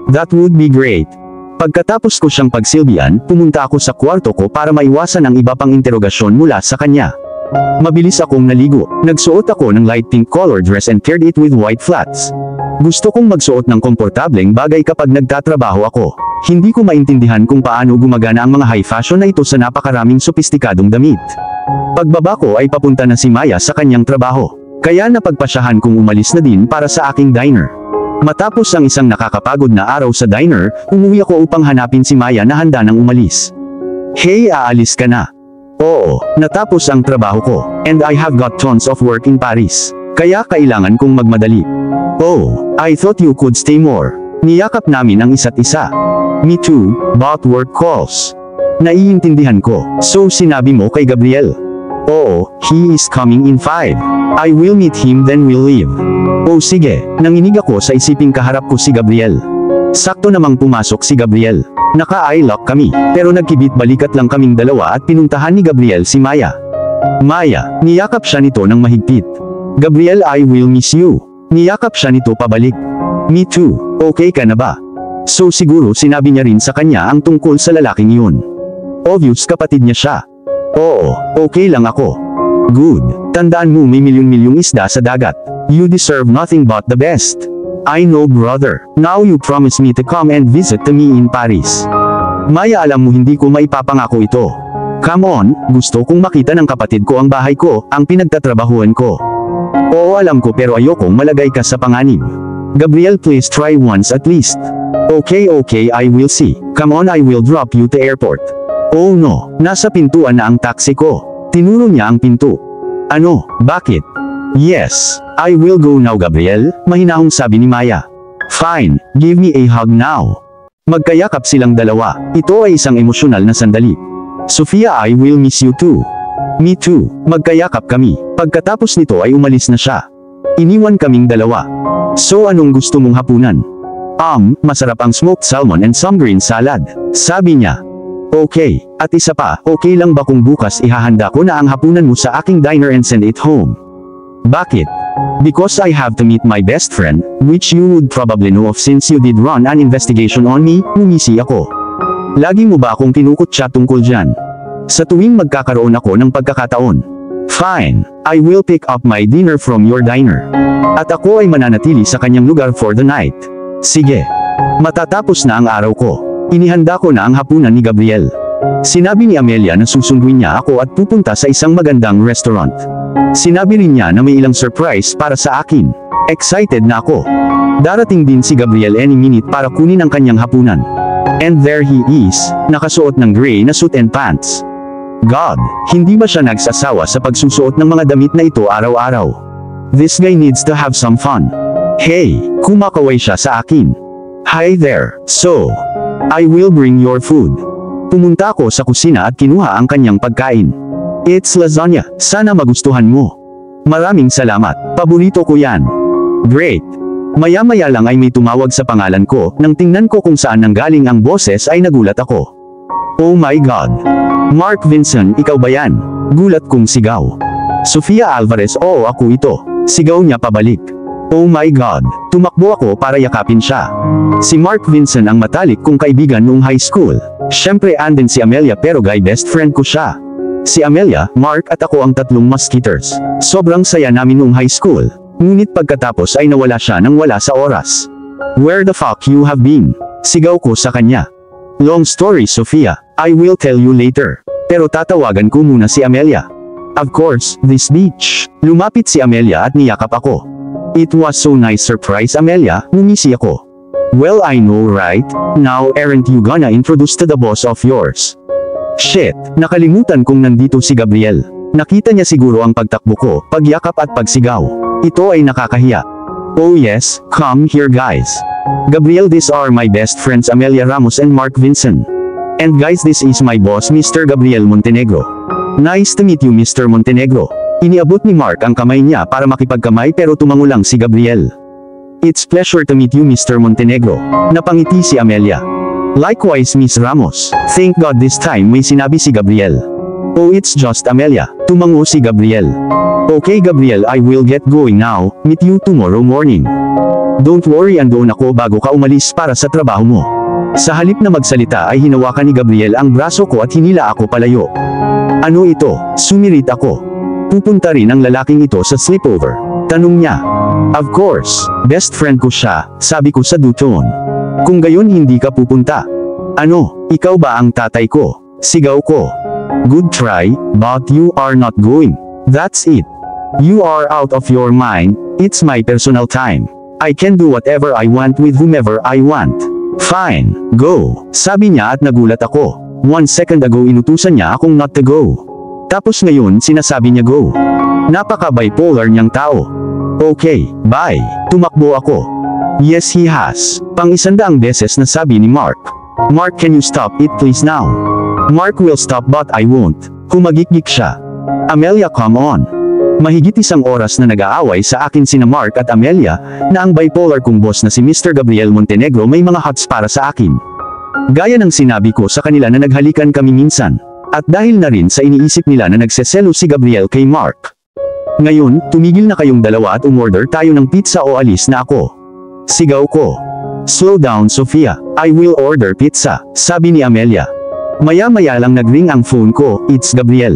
That would be great. Pagkatapos ko siyang pagsilbihan, pumunta ako sa kwarto ko para maiwasan ang iba pang interogasyon mula sa kanya. Mabilis akong naligo. Nagsuot ako ng light pink color dress and paired it with white flats. Gusto kong magsuot ng komportableng bagay kapag nagtatrabaho ako. Hindi ko maintindihan kung paano gumagana ang mga high fashion na ito sa napakaraming sopistikadong damit. Pagbaba ko ay papunta na si Maya sa kanyang trabaho. Kaya napagpasyahan kong umalis na din para sa aking diner. Matapos ang isang nakakapagod na araw sa diner, umuwi ako upang hanapin si Maya na handa nang umalis. Hey, aalis ka na? Oo, natapos ang trabaho ko, and I have got tons of work in Paris. Kaya kailangan kong magmadali. Oh, I thought you could stay more. Niyakap namin ang isa't isa. Me too, but work calls. Naiintindihan ko, so sinabi mo kay Gabriel. Oo, he is coming in 5. I will meet him then we'll leave. Oh sige, nanginig ako sa isiping kaharap ko si Gabriel. Sakto namang pumasok si Gabriel. Naka-eye lock kami, pero nagkibit balikat lang kaming dalawa at pinuntahan ni Gabriel si Maya. Maya, niyakap siya nito ng mahigpit. Gabriel, I will miss you. Niyakap siya nito pabalik. Me too, okay ka na ba? So siguro sinabi niya rin sa kanya ang tungkol sa lalaking yun. Obvious kapatid niya siya. Oo, okay lang ako. Good, tandaan mo may milyon-milyong isda sa dagat. You deserve nothing but the best. I know brother, now you promise me to come and visit me in Paris. Maya, alam mo hindi ko maipapangako ito. Come on, gusto kong makita ng kapatid ko ang bahay ko, ang pinagtatrabahuan ko. Oo alam ko pero ayokong malagay ka sa panganib. Gabriel, please try once at least. Okay, I will see. Come on, I will drop you to airport. Oh no, nasa pintuan na ang taxi ko. Tinuro niya ang pinto. Ano, bakit? Yes, I will go now Gabriel, mahinahong sabi ni Maya. Fine, give me a hug now. Magkayakap silang dalawa. Ito ay isang emosyonal na sandali. Sofia, I will miss you too. Me too. Magkayakap kami. Pagkatapos nito ay umalis na siya. Iniwan kaming dalawa. So anong gusto mong hapunan? Masarap ang smoked salmon and some green salad. Sabi niya. Okay, at isa pa, okay lang ba kung bukas ihahanda ko na ang hapunan mo sa aking diner and send it home? Bakit? Because I have to meet my best friend, which you would probably know of since you did run an investigation on me, ngumisi ako. Lagi mo ba akong kinukutya tungkol dyan? Sa tuwing magkakaroon ako ng pagkakataon. Fine, I will pick up my dinner from your diner. At ako ay mananatili sa kanyang lugar for the night. Sige. Matatapos na ang araw ko. Inihanda ko na ang hapunan ni Gabriel. Sinabi ni Amelia na susunduin niya ako at pupunta sa isang magandang restaurant. Sinabi rin niya na may ilang surprise para sa akin. Excited na ako. Darating din si Gabriel any minute para kunin ang kanyang hapunan. And there he is, nakasuot ng gray na suit and pants. God, hindi ba siya nagsasawa sa pagsusuot ng mga damit na ito araw-araw? This guy needs to have some fun. Hey, kumakaway siya sa akin. Hi there, so, I will bring your food. Pumunta ako sa kusina at kinuha ang kanyang pagkain. It's lasagna, sana magustuhan mo. Maraming salamat, paborito ko yan. Great. Maya-maya lang ay may tumawag sa pangalan ko, nang tingnan ko kung saan nanggaling ang boses ay nagulat ako. Oh my God. Mark Vincent, ikaw ba yan? Gulat kong sigaw. Sofia Alvarez, oo ako ito. Sigaw niya pabalik. Oh my God. Tumakbo ako para yakapin siya. Si Mark Vincent ang matalik kong kaibigan noong high school. Siyempre andin si Amelia pero guy best friend ko siya. Si Amelia, Mark at ako ang tatlong Musketeers. Sobrang saya namin noong high school. Ngunit pagkatapos ay nawala siya nang wala sa oras. Where the fuck you have been? Sigaw ko sa kanya. Long story Sofia, I will tell you later. Pero tatawagan ko muna si Amelia. Of course, this beach. Lumapit si Amelia at niyakap ako. It was so nice surprise Amelia, ngumisi ako. Well I know right, now aren't you gonna introduce to the boss of yours? Shit, nakalimutan kong nandito si Gabriel. Nakita niya siguro ang pagtakbo ko, pagyakap at pagsigaw. Ito ay nakakahiya. Oh yes, come here guys. Gabriel, these are my best friends Amelia Ramos and Mark Vincent. And guys, this is my boss Mr. Gabriel Montenegro. Nice to meet you Mr. Montenegro. Iniabot ni Mark ang kamay niya para makipagkamay pero tumango lang si Gabriel. It's pleasure to meet you Mr. Montenegro. Napangiti si Amelia. Likewise Miss Ramos. Thank God this time may sinabi si Gabriel. Oh it's just Amelia. Tumango si Gabriel. Okay Gabriel, I will get going now. Meet you tomorrow morning. Don't worry, andoon ako bago ka umalis para sa trabaho mo. Sa halip na magsalita ay hinawakan ni Gabriel ang braso ko at hinila ako palayo. Ano ito? Sumirit ako. Pupunta rin ang lalaking ito sa sleepover? Tanong niya. Of course, best friend ko siya, sabi ko sa duton. Kung gayon hindi ka pupunta. Ano, ikaw ba ang tatay ko? Sigaw ko. Good try, but you are not going. That's it. You are out of your mind, it's my personal time. I can do whatever I want with whomever I want. Fine, go. Sabi niya at nagulat ako. 1 second ago inutusan niya akong not to go. Tapos ngayon sinasabi niya go. Napaka-bipolar niyang tao. Okay, bye. Tumakbo ako. Yes he has. Pang-100 beses na sabi ni Mark. Mark, can you stop it please now? Mark will stop but I won't. Humagikgik siya. Amelia, come on. Mahigit 1 oras na nag-aaway sa akin sina Mark at Amelia, na ang bipolar kong boss na si Mr. Gabriel Montenegro may mga hots para sa akin. Gaya ng sinabi ko sa kanila na naghalikan kami minsan. At dahil na rin sa iniisip nila na nagseselo si Gabriel kay Mark. Ngayon, tumigil na kayong dalawa at umorder tayo ng pizza o alis na ako. Sigaw ko. Slow down Sofia, I will order pizza, sabi ni Amelia. Maya-maya lang nagring ang phone ko, it's Gabriel.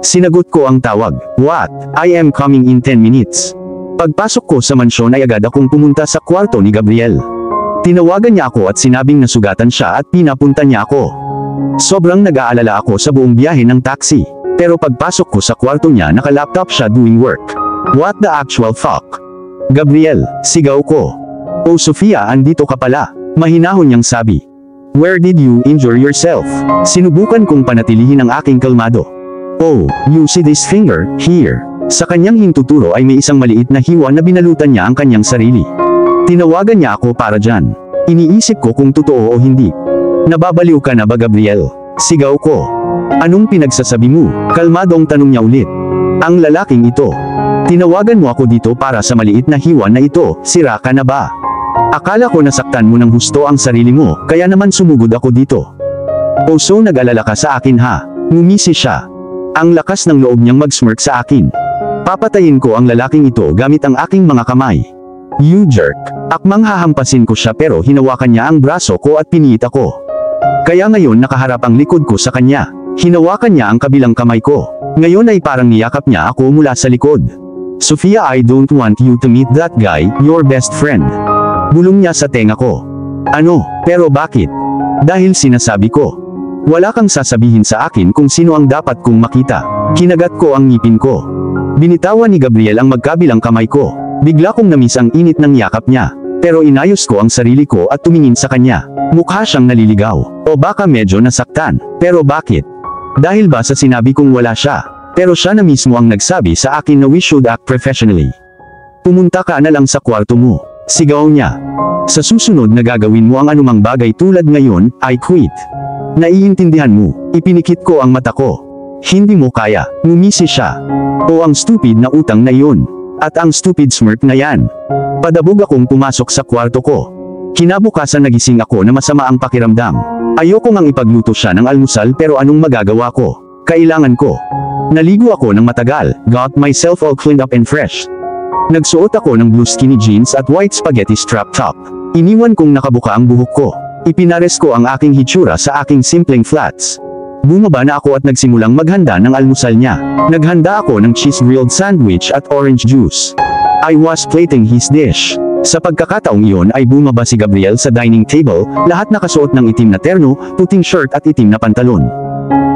Sinagot ko ang tawag. What? I am coming in 10 minutes. Pagpasok ko sa mansyon ay agad akong pumunta sa kwarto ni Gabriel. Tinawagan niya ako at sinabing nasugatan siya at pinapunta niya ako. Sobrang nag-aalala ako sa buong biyahe ng taxi. Pero pagpasok ko sa kwarto niya naka-laptop siya doing work. What the actual fuck? Gabriel, sigaw ko. Oh Sofia, andito ka pala. Mahinahon niyang sabi. Where did you injure yourself? Sinubukan kong panatilihin ang aking kalmado. Oh, you see this finger, here. Sa kanyang hintuturo ay may isang maliit na hiwa na binalutan niya ang kanyang sarili. Tinawagan niya ako para dyan. Iniisip ko kung totoo o hindi. Nababaliw ka na ba, Gabriel? Sigaw ko. Anong pinagsasabi mo? Kalmadong tanong niya ulit. Ang lalaking ito. Tinawagan mo ako dito para sa maliit na hiwa na ito, sira ka na ba? Akala ko nasaktan mo ng husto ang sarili mo, kaya naman sumugod ako dito. O so nag-alala ka sa akin ha? Ngumisi siya. Ang lakas ng loob niyang mag-smirk sa akin. Papatayin ko ang lalaking ito gamit ang aking mga kamay. You jerk. Akmang hahampasin ko siya pero hinawakan niya ang braso ko at piniit ako. Kaya ngayon nakaharap ang likod ko sa kanya. Hinawakan niya ang kabilang kamay ko. Ngayon ay parang niyakap niya ako mula sa likod. Sofia, I don't want you to meet that guy, your best friend. Bulong niya sa tenga ko. Ano, pero bakit? Dahil sinasabi ko. Wala kang sasabihin sa akin kung sino ang dapat kong makita. Kinagat ko ang ngipin ko. Binitawan ni Gabriel ang magkabilang kamay ko. Bigla kong namiss ang init ng yakap niya. Pero inayos ko ang sarili ko at tumingin sa kanya. Mukha siyang naliligaw. O baka medyo nasaktan. Pero bakit? Dahil ba sa sinabi kong wala siya? Pero siya na mismo ang nagsabi sa akin na we should act professionally. Pumunta ka na lang sa kwarto mo. Sigaw niya. Sa susunod na gagawin mo ang anumang bagay tulad ngayon, I quit. Naiintindihan mo. Ipinikit ko ang mata ko. Hindi mo kaya. Ngumisi siya. O ang stupid na utang na iyon. At ang stupid smirk na yan. Padabog akong pumasok sa kwarto ko. Kinabukasan nagising ako na masama ang pakiramdam. Ayoko ngang ipagluto siya ng almusal pero anong magagawa ko? Kailangan ko. Naligo ako ng matagal, got myself all cleaned up and fresh. Nagsuot ako ng blue skinny jeans at white spaghetti strap top. Iniwan kong nakabuka ang buhok ko. Ipinares ko ang aking hitsura sa aking simpleng flats. Bumaba na ako at nagsimulang maghanda ng almusal niya. Naghanda ako ng cheese grilled sandwich at orange juice. I was plating his dish. Sa pagkakataong iyon ay bumaba si Gabriel sa dining table, lahat nakasuot ng itim na terno, puting shirt at itim na pantalon.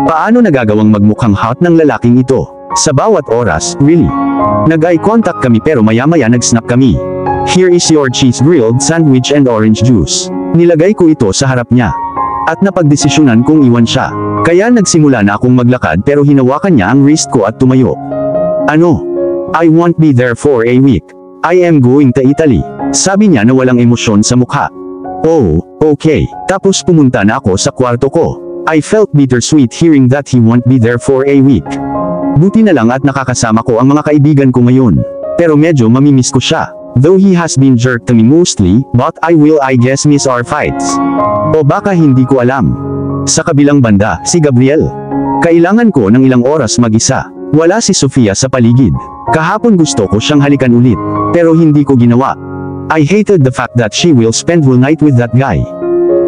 Paano nagagawang magmukhang hot ng lalaking ito? Sa bawat oras, really? Nag-eye contact kami pero maya-maya nag-snap kami. Here is your cheese grilled sandwich and orange juice. Nilagay ko ito sa harap niya. At napagdesisyonan kong iwan siya. Kaya nagsimula na akong maglakad pero hinawakan niya ang wrist ko at tumayo. Ano? I won't be there for a week. I am going to Italy. Sabi niya na walang emosyon sa mukha. Oh, okay. Tapos pumunta na ako sa kwarto ko. I felt bittersweet hearing that he won't be there for a week. Buti na lang at nakakasama ko ang mga kaibigan ko ngayon. Pero medyo mamimiss ko siya. Though he has been jerk to me mostly, but I guess miss our fights. O baka hindi ko alam. Sa kabilang banda, si Gabriel. Kailangan ko ng ilang oras mag-isa. Wala si Sofia sa paligid. Kahapon gusto ko siyang halikan ulit. Pero hindi ko ginawa. I hated the fact that she will spend whole night with that guy.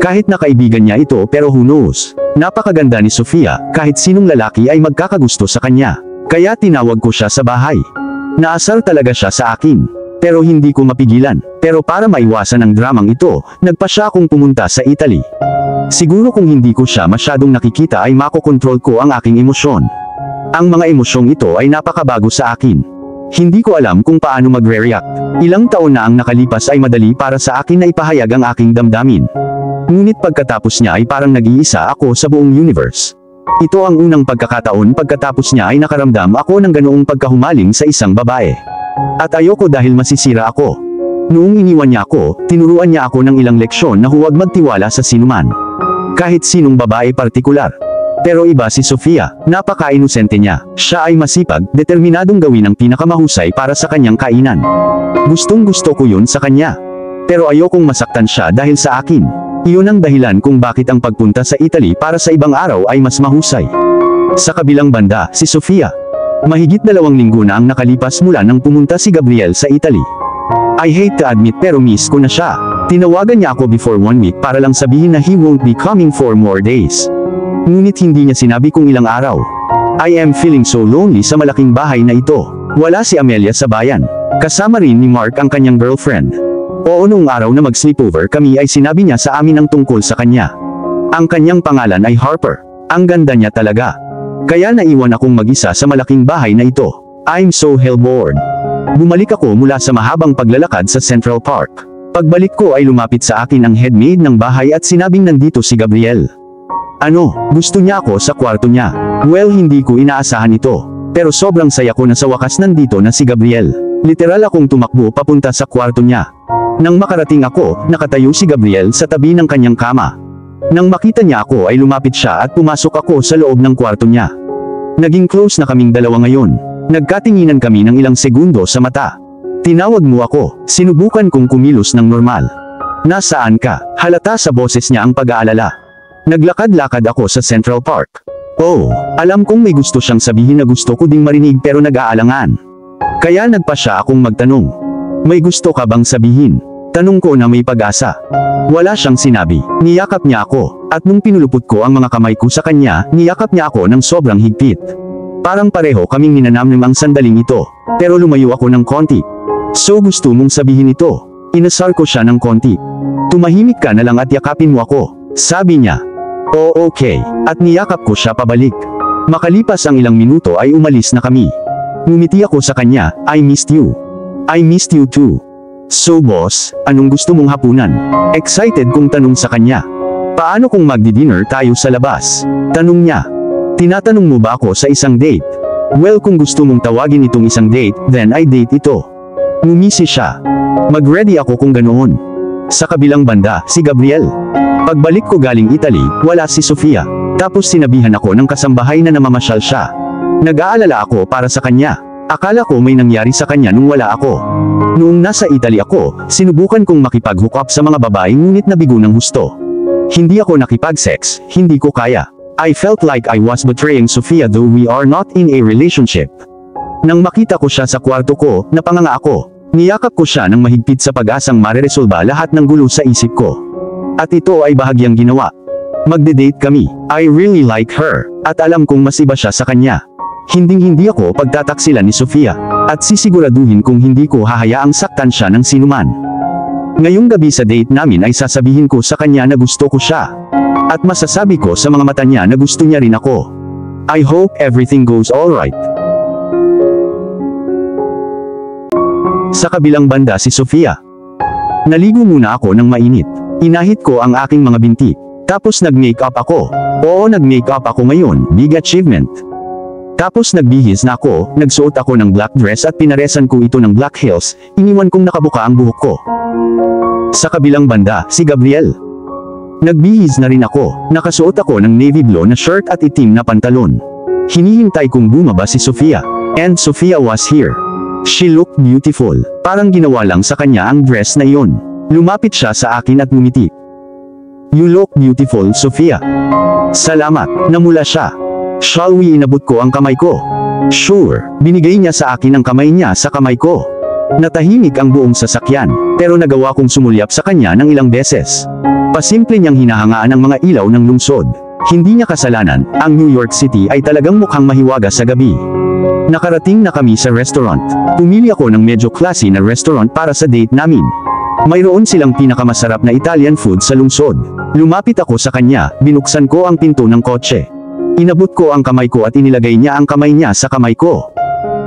Kahit na kaibigan niya ito pero who knows. Napakaganda ni Sofia, kahit sinong lalaki ay magkakagusto sa kanya. Kaya tinawag ko siya sa bahay. Naasar talaga siya sa akin. Pero hindi ko mapigilan. Pero para maiwasan ang dramang ito, nagpa siya akong pumunta sa Italy. Siguro kung hindi ko siya masyadong nakikita ay makokontrol ko ang aking emosyon. Ang mga emosyong ito ay napakabago sa akin. Hindi ko alam kung paano magre-react. Ilang taon na ang nakalipas ay madali para sa akin na ipahayag ang aking damdamin. Ngunit pagkatapos niya ay parang nag-iisa ako sa buong universe. Ito ang unang pagkakataon pagkatapos niya ay nakaramdam ako ng ganoong pagkahumaling sa isang babae. At ayoko dahil masisira ako. Noong iniwan niya ako, tinuruan niya ako ng ilang leksyon na huwag magtiwala sa sinuman. Kahit sinong babae partikular. Pero iba si Sofia, napaka-inosente niya. Siya ay masipag, determinadong gawin ang pinakamahusay para sa kanyang kainan. Gustong gusto ko yun sa kanya. Pero ayokong masaktan siya dahil sa akin. Iyon ang dahilan kung bakit ang pagpunta sa Italy para sa ibang araw ay mas mahusay. Sa kabilang banda, si Sofia. Mahigit 2 linggo na ang nakalipas mula nang pumunta si Gabriel sa Italy. I hate to admit pero miss ko na siya. Tinawagan niya ako before 1 week para lang sabihin na he won't be coming for more days. Ngunit hindi niya sinabi kung ilang araw. I am feeling so lonely sa malaking bahay na ito. Wala si Amelia sa bayan. Kasama rin ni Mark ang kanyang girlfriend. Oo, noong araw na mag-sleepover kami ay sinabi niya sa amin ang tungkol sa kanya. Ang kanyang pangalan ay Harper. Ang ganda niya talaga. Kaya naiwan akong mag-isa sa malaking bahay na ito. I'm so hell-bored. Bumalik ako mula sa mahabang paglalakad sa Central Park. Pagbalik ko ay lumapit sa akin ang headmaid ng bahay at sinabing nandito si Gabriel. Ano, gusto niya ako sa kwarto niya. Well, hindi ko inaasahan ito. Pero sobrang saya ko na sa wakas nandito na si Gabriel. Literal akong tumakbo papunta sa kwarto niya. Nang makarating ako, nakatayo si Gabriel sa tabi ng kanyang kama. Nang makita niya ako ay lumapit siya at pumasok ako sa loob ng kwarto niya. Naging close na kaming dalawa ngayon. Nagkatinginan kami ng ilang segundo sa mata. Tinawag mo ako, sinubukan kong kumilos ng normal. Nasaan ka? Halata sa boses niya ang pag-aalala. Naglakad-lakad ako sa Central Park. Oh, alam kong may gusto siyang sabihin na gusto ko ding marinig pero nag-aalangan. Kaya nagpa siya akong magtanong. May gusto ka bang sabihin? Tanong ko na may pag-asa. Wala siyang sinabi. Niyakap niya ako, at nung pinulupot ko ang mga kamay ko sa kanya, niyakap niya ako ng sobrang higpit. Parang pareho kaming ninanamnam ang sandaling ito, pero lumayo ako ng konti. So gusto mong sabihin ito? Inasar ko siya ng konti. Tumahimik ka na lang at yakapin mo ako, sabi niya. Oh okay, at niyakap ko siya pabalik. Makalipas ang ilang minuto ay umalis na kami. Ngumiti ako sa kanya, I missed you. I missed you too. So boss, anong gusto mong hapunan? Excited kong tanong sa kanya. Paano kung magdi-dinner tayo sa labas? Tanong niya. Tinatanong mo ba ako sa isang date? Well kung gusto mong tawagin itong isang date, then I date ito. Ngumisi siya. Mag-ready ako kung ganoon. Sa kabilang banda, si Gabriel. Pagbalik ko galing Italy, wala si Sofia. Tapos sinabihan ako ng kasambahay na namamasyal siya. Nag-aalala ako para sa kanya. Akala ko may nangyari sa kanya nung wala ako. Noong nasa Italy ako, sinubukan kong makipag-hook up sa mga babae ngunit nabigo ng husto. Hindi ako nakipag-sex, hindi ko kaya. I felt like I was betraying Sofia though we are not in a relationship. Nang makita ko siya sa kwarto ko, napanganga ako. Niyakap ko siya ng mahigpit sa pag-asang mareresolba lahat ng gulo sa isip ko. At ito ay bahagyang ginawa. Magde-date kami. I really like her. At alam kong mas iba siya sa kanya. Hinding-hindi ako pagtataksilan ni Sofia. At sisiguraduhin kong hindi ko hahayaang saktan siya ng sinuman. Ngayong gabi sa date namin ay sasabihin ko sa kanya na gusto ko siya. At masasabi ko sa mga mata niya na gusto niya rin ako. I hope everything goes alright. Sa kabilang banda si Sofia. Naligo muna ako ng mainit. Inahit ko ang aking mga binti. Tapos nag-makeup ako. Oo, nag-makeup ako ngayon, big achievement. Tapos nagbihis na ako, nagsuot ako ng black dress at pinaresan ko ito ng black heels, iniwan kong nakabuka ang buhok ko. Sa kabilang banda, si Gabriel. Nagbihis na rin ako, nakasuot ako ng navy blue na shirt at itim na pantalon. Hinihintay kong bumaba si Sofia. And Sofia was here. She looked beautiful. Parang ginawa lang sa kanya ang dress na iyon. Lumapit siya sa akin at ngumiti. You look beautiful, Sofia. Salamat, namula siya. Shall we? Inabot ko ang kamay ko. Sure, binigay niya sa akin ang kamay niya sa kamay ko. Natahimik ang buong sasakyan, pero nagawa kong sumulyap sa kanya ng ilang beses. Pasimple niyang hinahangaan ang mga ilaw ng lungsod. Hindi niya kasalanan, ang New York City ay talagang mukhang mahiwaga sa gabi. Nakarating na kami sa restaurant. Pumili ako ng medyo classy na restaurant para sa date namin. Mayroon silang pinakamasarap na Italian food sa lungsod. Lumapit ako sa kanya, binuksan ko ang pinto ng kotse. Inabot ko ang kamay ko at inilagay niya ang kamay niya sa kamay ko.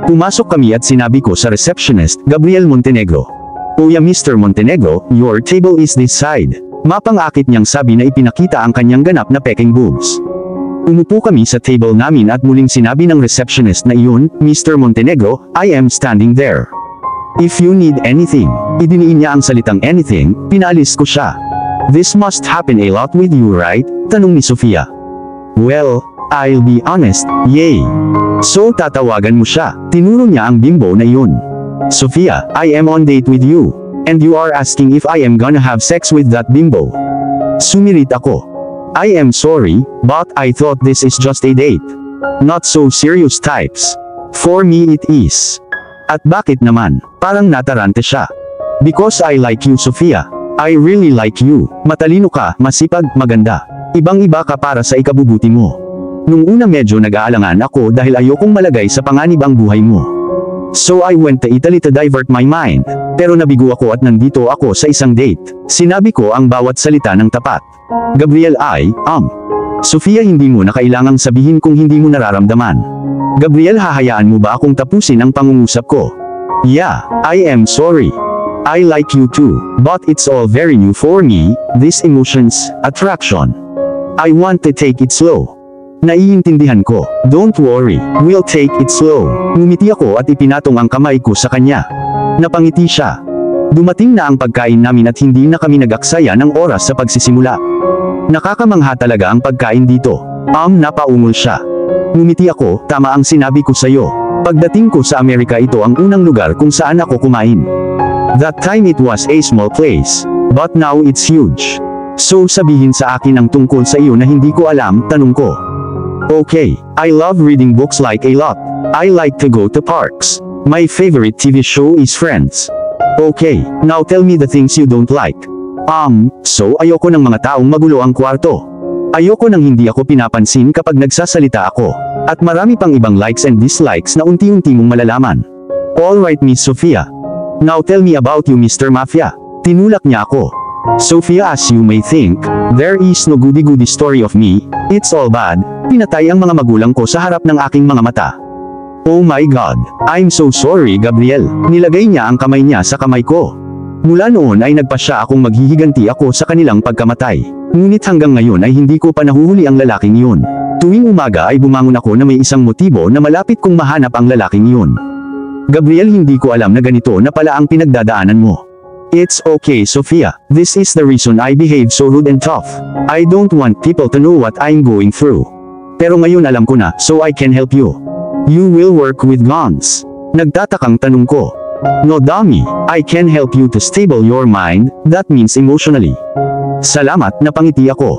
Pumasok kami at sinabi ko sa receptionist, Gabriel Montenegro. Kuya Mr. Montenegro, your table is this side. Mapang-akit niyang sabi na ipinakita ang kanyang ganap na peking boobs. Umupo kami sa table namin at muling sinabi ng receptionist na iyon, Mr. Montenegro, I am standing there. If you need anything, idiniin niya ang salitang anything, pinalis ko siya. This must happen a lot with you, right? Tanong ni Sofia. Well, I'll be honest, yay. So tatawagan mo siya, tinuro niya ang bimbo na iyon. Sofia, I am on date with you. And you are asking if I am gonna have sex with that bimbo. Sumirit ako. I am sorry, but I thought this is just a date. Not so serious types. For me it is. At bakit naman? Parang natarante siya. Because I like you, Sofia. I really like you. Matalino ka, masipag, maganda. Ibang-iba ka para sa ikabubuti mo. Nung una medyo nag-aalangan ako dahil ayokong malagay sa panganib ang buhay mo. So I went to Italy to divert my mind. Pero nabigo ako at nandito ako sa isang date. Sinabi ko ang bawat salita ng tapat. Gabriel Sofia, hindi mo na kailangang sabihin kung hindi mo nararamdaman. Gabriel, hahayaan mo ba akong tapusin ang pangungusap ko? Yeah, I am sorry. I like you too, but it's all very new for me, these emotions, attraction. I want to take it slow. Naiintindihan ko. Don't worry, we'll take it slow. Ngumiti ako at ipinatong ang kamay ko sa kanya. Napangiti siya. Dumating na ang pagkain namin at hindi na kami nag-aksaya ng oras sa pagsisimula. Nakakamangha talaga ang pagkain dito. Napaungol siya. Ngumiti ako, tama ang sinabi ko sa'yo. Pagdating ko sa Amerika, ito ang unang lugar kung saan ako kumain. That time it was a small place. But now it's huge. So sabihin sa akin ang tungkol sa iyo na hindi ko alam, tanong ko. Okay, I love reading books like a lot. I like to go to parks. My favorite TV show is Friends. Okay, now tell me the things you don't like. So ayoko ng mga taong magulo ang kwarto. Ayoko nang hindi ako pinapansin kapag nagsasalita ako. At marami pang ibang likes and dislikes na unti-unti mong malalaman. Alright Miss Sofia. Now tell me about you Mr. Mafia. Tinulak niya ako. Sophia, as you may think, there is no goody-goody story of me. It's all bad. Pinatay ang mga magulang ko sa harap ng aking mga mata. Oh my God, I'm so sorry Gabriel. Nilagay niya ang kamay niya sa kamay ko. Mula noon ay nagpasya akong maghihiganti ako sa kanilang pagkamatay. Ngunit hanggang ngayon ay hindi ko pa nahuhuli ang lalaking yun. Tuwing umaga ay bumangon ako na may isang motibo na malapit kong mahanap ang lalaking yun. Gabriel, hindi ko alam na ganito na pala ang pinagdadaanan mo. It's okay Sophia, this is the reason I behave so rude and tough. I don't want people to know what I'm going through. Pero ngayon alam ko na, so I can help you. You will work with guns. Nagtatakang tanong ko. No dummy, I can help you to stable your mind, that means emotionally. Salamat, napangiti ako.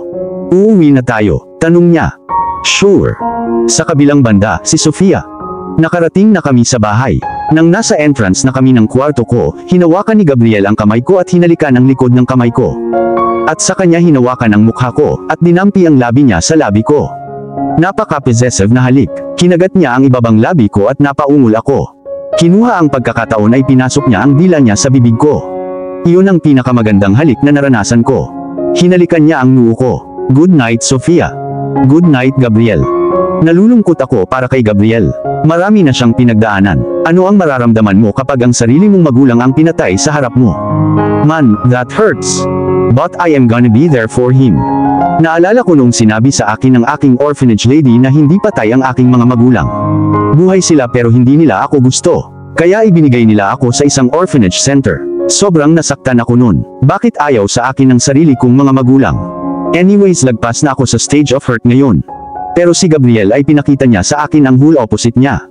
Uuwi na tayo, tanong niya. Sure. Sa kabilang banda, si Sophia. Nakarating na kami sa bahay. Nang nasa entrance na kami ng kwarto ko, hinawakan ni Gabriel ang kamay ko at hinalikan ang likod ng kamay ko. At sa kanya hinawakan ang mukha ko, at dinampi ang labi niya sa labi ko. Napaka-possessive na halik. Kinagat niya ang ibabang labi ko at napaungol ako. Kinuha ang pagkakataon ay pinasok niya ang dila niya sa bibig ko. Iyon ang pinakamagandang halik na naranasan ko. Hinalikan niya ang noo ko. Good night Sophia. Good night Gabriel. Nalulungkot ako para kay Gabriel. Marami na siyang pinagdaanan. Ano ang mararamdaman mo kapag ang sarili mong magulang ang pinatay sa harap mo? Man, that hurts. But I am gonna be there for him. Naalala ko nung sinabi sa akin ng aking orphanage lady na hindi patay ang aking mga magulang. Buhay sila pero hindi nila ako gusto. Kaya ibinigay nila ako sa isang orphanage center. Sobrang nasaktan ako nun. Bakit ayaw sa akin ng sarili kong mga magulang? Anyways, lagpas na ako sa stage of hurt ngayon. Pero si Gabriel ay pinakita niya sa akin ang whole opposite niya.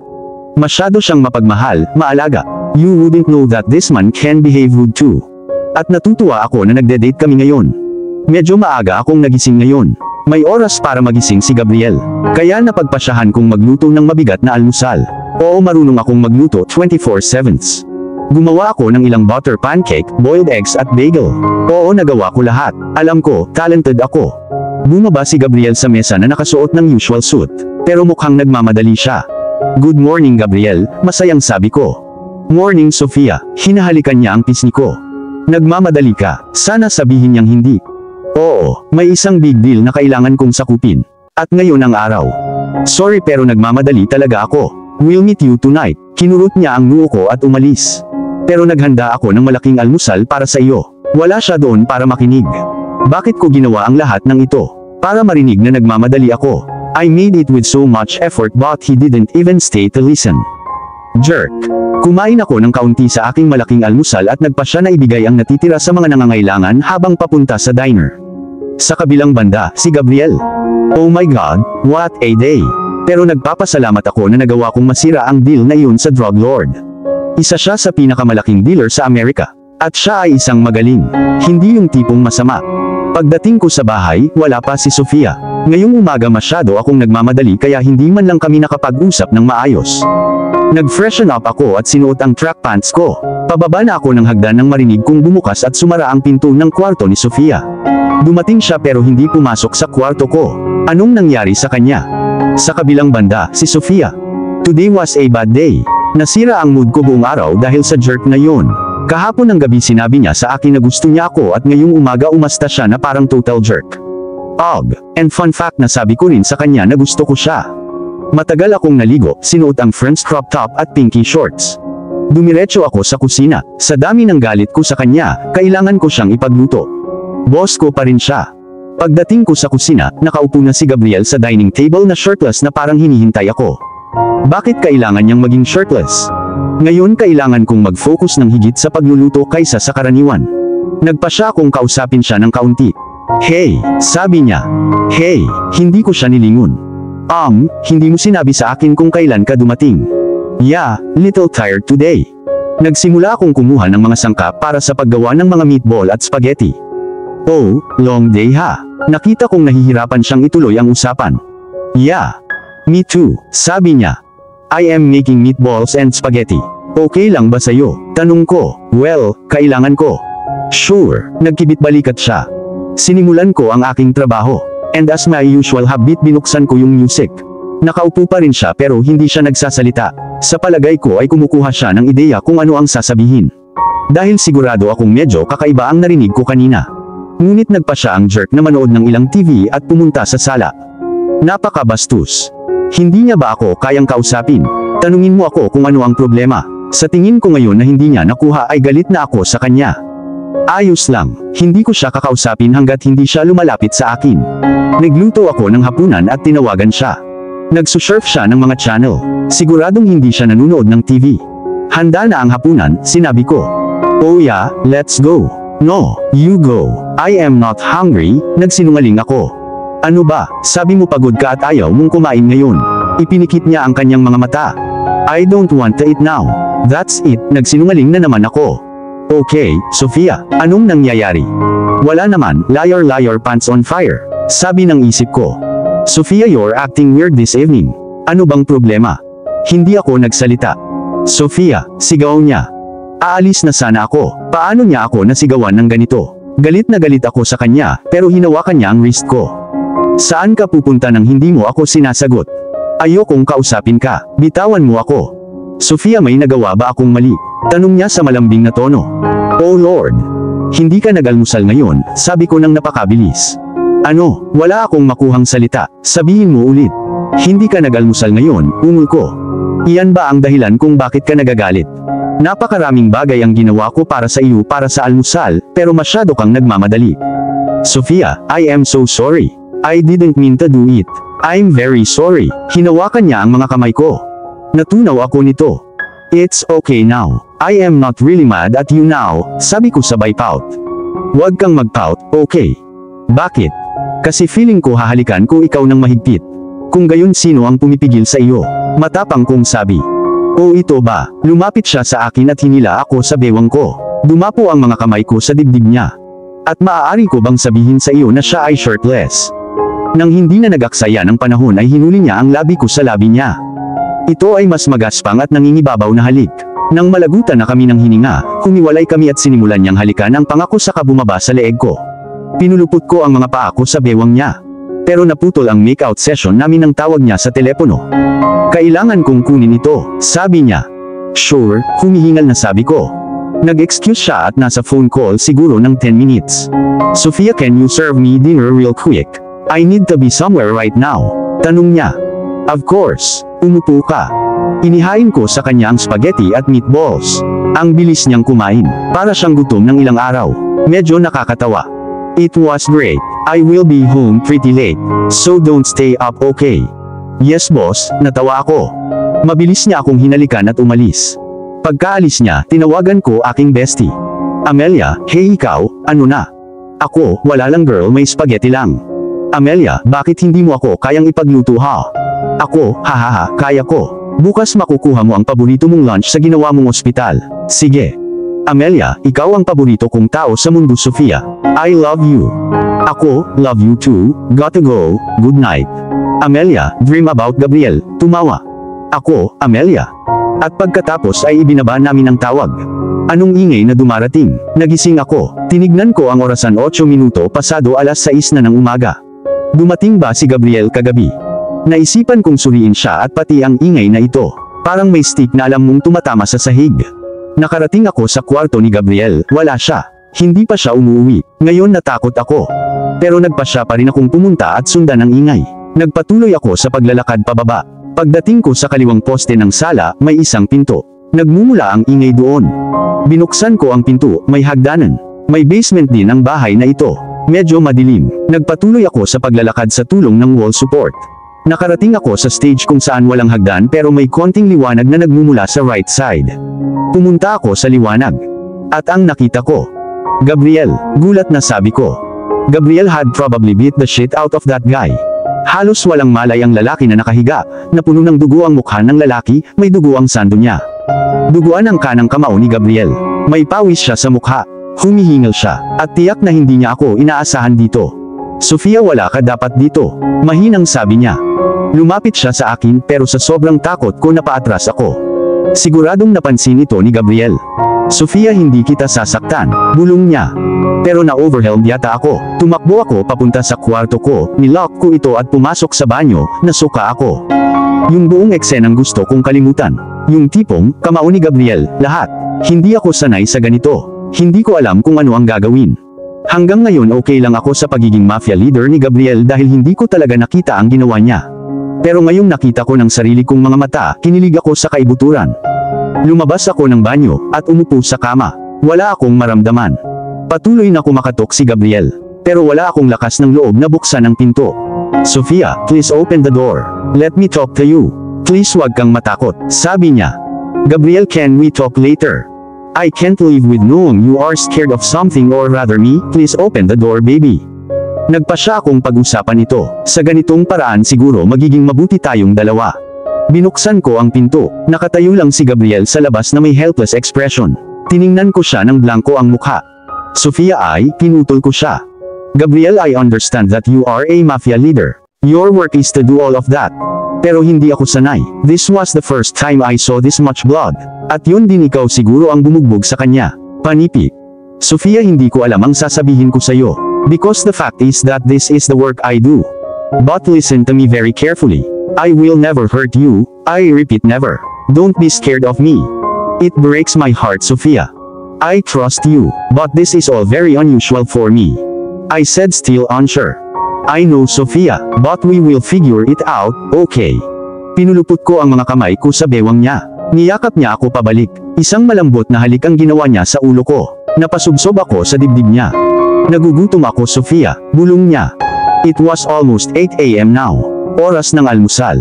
Masyado siyang mapagmahal, maalaga. You wouldn't know that this man can behave rude too. At natutuwa ako na nagde-date kami ngayon. Medyo maaga akong nagising ngayon. May oras para magising si Gabriel. Kaya napagpasyahan kong magluto ng mabigat na almusal. Oo, marunong akong magluto 24/7. Gumawa ako ng ilang butter pancake, boiled eggs at bagel. Oo, nagawa ko lahat. Alam ko, talented ako. Bumaba si Gabriel sa mesa na nakasuot ng usual suit. Pero mukhang nagmamadali siya. Good morning Gabriel, masayang sabi ko. Morning Sophia, hinahalikan niya ang pisngi ko. Nagmamadali ka, sana sabihin niyang hindi. Oo, may isang big deal na kailangan kong sakupin. At ngayon ang araw. Sorry pero nagmamadali talaga ako. We'll meet you tonight. Kinurot niya ang noo ko at umalis. Pero naghanda ako ng malaking almusal para sa iyo. Wala siya doon para makinig. Bakit ko ginawa ang lahat ng ito? Para marinig na nagmamadali ako. I made it with so much effort but he didn't even stay to listen. Jerk. Kumain ako ng kaunti sa aking malaking almusal at nagpasya na ibigay ang natitira sa mga nangangailangan habang papunta sa diner. Sa kabilang banda, si Gabriel. Oh my God, what a day. Pero nagpapasalamat ako na nagawa kong masira ang deal na iyon sa drug lord. Isa siya sa pinakamalaking dealer sa Amerika. At siya ay isang magaling. Hindi yung tipong masama. Pagdating ko sa bahay, wala pa si Sofia. Ngayong umaga masyado akong nagmamadali kaya hindi man lang kami nakapag-usap ng maayos. Nag-freshen up ako at sinuot ang track pants ko. Pababa na ako ng hagdan nang marinig kong bumukas at sumara ang pinto ng kwarto ni Sofia. Dumating siya pero hindi pumasok sa kwarto ko. Anong nangyari sa kanya? Sa kabilang banda, si Sofia. Today was a bad day. Nasira ang mood ko buong araw dahil sa jerk na yon. Kahapon ng gabi sinabi niya sa akin na gusto niya ako at ngayong umaga umasta siya na parang total jerk. And fun fact, na sabi ko rin sa kanya na gusto ko siya. Matagal akong naligo, sinuot ang French crop top at pinky shorts. Dumiretso ako sa kusina. Sa dami ng galit ko sa kanya, kailangan ko siyang ipagluto. Boss ko pa rin siya. Pagdating ko sa kusina, nakaupo na si Gabriel sa dining table na shirtless na parang hinihintay ako. Bakit kailangan niyang maging shirtless? Ngayon kailangan kong mag-focus ng higit sa pagluluto kaysa sa karaniwan. Nagpa siya akong kausapin siya ng kaunti. Hey, sabi niya. Hey, hindi ko siya nilingon. Hindi mo sinabi sa akin kung kailan ka dumating. Yeah, little tired today. Nagsimula akong kumuha ng mga sangkap para sa paggawa ng mga meatball at spaghetti. Oh, long day ha. Nakita kong nahihirapan siyang ituloy ang usapan. Yeah, me too, sabi niya. I am making meatballs and spaghetti. Okay lang ba sa'yo? Tanong ko. Well, kailangan ko. Sure, nagkibit balikat siya. Sinimulan ko ang aking trabaho. And as my usual habit, binuksan ko yung music. Nakaupo pa rin siya pero hindi siya nagsasalita. Sa palagay ko ay kumukuha siya ng ideya kung ano ang sasabihin. Dahil sigurado akong medyo kakaiba ang narinig ko kanina. Ngunit nagpa siya ang jerk na manood ng ilang TV at pumunta sa sala. Napakabastos. Hindi niya ba ako kayang kausapin? Tanungin mo ako kung ano ang problema. Sa tingin ko ngayon na hindi niya nakuha ay galit na ako sa kanya. Ayos lang, hindi ko siya kakausapin hanggat hindi siya lumalapit sa akin. Nagluto ako ng hapunan at tinawagan siya. Nagsusurf siya ng mga channel. Siguradong hindi siya nanonood ng TV. Handa na ang hapunan, sinabi ko. Oh yeah, let's go. No, you go. I am not hungry, nagsinungaling ako. Ano ba, sabi mo pagod ka at ayaw mong kumain ngayon. Ipinikit niya ang kanyang mga mata. I don't want to eat now. That's it, nagsinungaling na naman ako. Okay, Sofia, anong nangyayari? Wala naman, liar liar pants on fire. Sabi ng isip ko. Sofia, you're acting weird this evening. Ano bang problema? Hindi ako nagsalita. Sofia, sigaw niya. Aalis na sana ako. Paano niya ako nasigawan ng ganito? Galit na galit ako sa kanya, pero hinawakan niya ang wrist ko. Saan ka pupunta nang hindi mo ako sinasagot? Ayokong kausapin ka, bitawan mo ako. Sofia, may nagawa ba akong mali? Tanong niya sa malambing na tono. Oh Lord! Hindi ka nag-almusal ngayon, sabi ko nang napakabilis. Ano, wala akong makuhang salita, sabihin mo ulit. Hindi ka nag-almusal ngayon, ungol ko. Iyan ba ang dahilan kung bakit ka nagagalit? Napakaraming bagay ang ginawa ko para sa iyo para sa almusal, pero masyado kang nagmamadali. Sofia, I am so sorry. I didn't mean to do it. I'm very sorry. Hinawakan niya ang mga kamay ko. Natunaw ako nito. It's okay now. I am not really mad at you now, sabi ko sabay pout. Huwag kang mag-pout, okay? Bakit? Kasi feeling ko hahalikan ko ikaw ng mahigpit. Kung gayon, sino ang pumipigil sa iyo? Matapang kong sabi. O ito ba? Lumapit siya sa akin at hinila ako sa bewang ko. Dumapo ang mga kamay ko sa dibdib niya. At maaari ko bang sabihin sa iyo na siya ay shirtless? Nang hindi na nag-aksaya ng panahon ay hinuli niya ang labi ko sa labi niya. Ito ay mas magaspang at nangingibabaw na halik. Nang malagutan na kami ng hininga, humiwalay kami at sinimulan niyang halikan ang pangako saka bumaba sa leeg ko. Pinulupot ko ang mga paa ko sa bewang niya. Pero naputol ang make-out session namin nang tawag niya sa telepono. Kailangan kong kunin ito, sabi niya. Sure, humihingal na sabi ko. Nag-excuse siya at nasa phone call siguro ng 10 minutes. Sofia, can you serve me dinner real quick? I need to be somewhere right now. Tanong niya. Of course, umupo ka. Inihain ko sa kanya ang spaghetti at meatballs. Ang bilis niyang kumain, para siyang gutom ng ilang araw. Medyo nakakatawa. It was great. I will be home pretty late, so don't stay up, okay? Yes boss, natawa ako. Mabilis niya akong hinalikan at umalis. Pagkaalis niya, tinawagan ko aking bestie. Amelia, hey ikaw, ano na? Ako, wala lang girl, may spaghetti lang. Amelia, bakit hindi mo ako kayang ipagluto ha? Ako, hahaha, kaya ko. Bukas makukuha mo ang paborito mong lunch sa ginawa mong ospital. Sige. Amelia, ikaw ang paborito kong tao sa mundo, Sofia. I love you. Ako, love you too. Gotta go, good night. Amelia, dream about Gabriel, tumawa. Ako, Amelia. At pagkatapos ay ibinaba namin ang tawag. Anong ingay na dumarating? Nagising ako. Tinignan ko ang orasan 8 minuto pasado alas 6 na ng umaga. Dumating ba si Gabriel kagabi? Naisipan kong suriin siya at pati ang ingay na ito. Parang may stick na alam mong tumatama sa sahig. Nakarating ako sa kwarto ni Gabriel, wala siya. Hindi pa siya umuwi. Ngayon natakot ako. Pero nagpa siya pa rin akong pumunta at sundan ang ingay. Nagpatuloy ako sa paglalakad pababa. Pagdating ko sa kaliwang poste ng sala, may isang pinto. Nagmumula ang ingay doon. Binuksan ko ang pinto, may hagdanan. May basement din ang bahay na ito. Medyo madilim. Nagpatuloy ako sa paglalakad sa tulong ng wall support. Nakarating ako sa stage kung saan walang hagdan pero may konting liwanag na nagmumula sa right side. Pumunta ako sa liwanag. At ang nakita ko, Gabriel, gulat na sabi ko. Gabriel had probably beat the shit out of that guy. Halos walang malay ang lalaki na nakahiga, na puno ng dugo ang mukha ng lalaki, may dugo ang sando niya. Duguan ang kanang kamao ni Gabriel. May pawis siya sa mukha. Humihingal siya, at tiyak na hindi niya ako inaasahan dito. Sofia, wala ka dapat dito. Mahinang sabi niya. Lumapit siya sa akin pero sa sobrang takot ko napaatras ako. Siguradong napansin ito ni Gabriel. Sofia, hindi kita sasaktan, bulong niya. Pero na-overwhelmed yata ako. Tumakbo ako papunta sa kwarto ko, nilock ko ito at pumasok sa banyo, nasuka ako. Yung buong eksenang gusto kong kalimutan. Yung tipong, kamao ni Gabriel, lahat. Hindi ako sanay sa ganito. Hindi ko alam kung ano ang gagawin. Hanggang ngayon okay lang ako sa pagiging mafia leader ni Gabriel dahil hindi ko talaga nakita ang ginawa niya. Pero ngayong nakita ko ng sarili kong mga mata, kinilig ako sa kaibuturan. Lumabas ako ng banyo, at umupo sa kama. Wala akong maramdaman. Patuloy na kumakatok si Gabriel. Pero wala akong lakas ng loob na buksan ang pinto. Sofia, please open the door. Let me talk to you. Please wag kang matakot, sabi niya. Gabriel, can we talk later? I can't live with knowing you are scared of something or rather me, please open the door baby. Nagpa siya akong pag-usapan ito, sa ganitong paraan siguro magiging mabuti tayong dalawa. Binuksan ko ang pinto, nakatayo lang si Gabriel sa labas na may helpless expression. Tiningnan ko siya ng blanko ang mukha. Sofia, ay, pinutol ko siya. Gabriel, I understand that you are a mafia leader. Your work is to do all of that. Pero hindi ako sanay. This was the first time I saw this much blood. At yun din ikaw siguro ang bumugbog sa kanya. Panipi. Sofia, hindi ko alam ang sasabihin ko sa'yo. Because the fact is that this is the work I do. But listen to me very carefully. I will never hurt you. I repeat, never. Don't be scared of me. It breaks my heart, Sofia. I trust you. But this is all very unusual for me. I said, still unsure. I know, Sofia, but we will figure it out, okay? Pinulupot ko ang mga kamay ko sa bewang niya. Niyakap niya ako pabalik. Isang malambot na halik ang ginawa niya sa ulo ko. Napasubsob ako sa dibdib niya. Nagugutom ako, Sofia, bulong niya. It was almost 8 AM now. Oras ng almusal.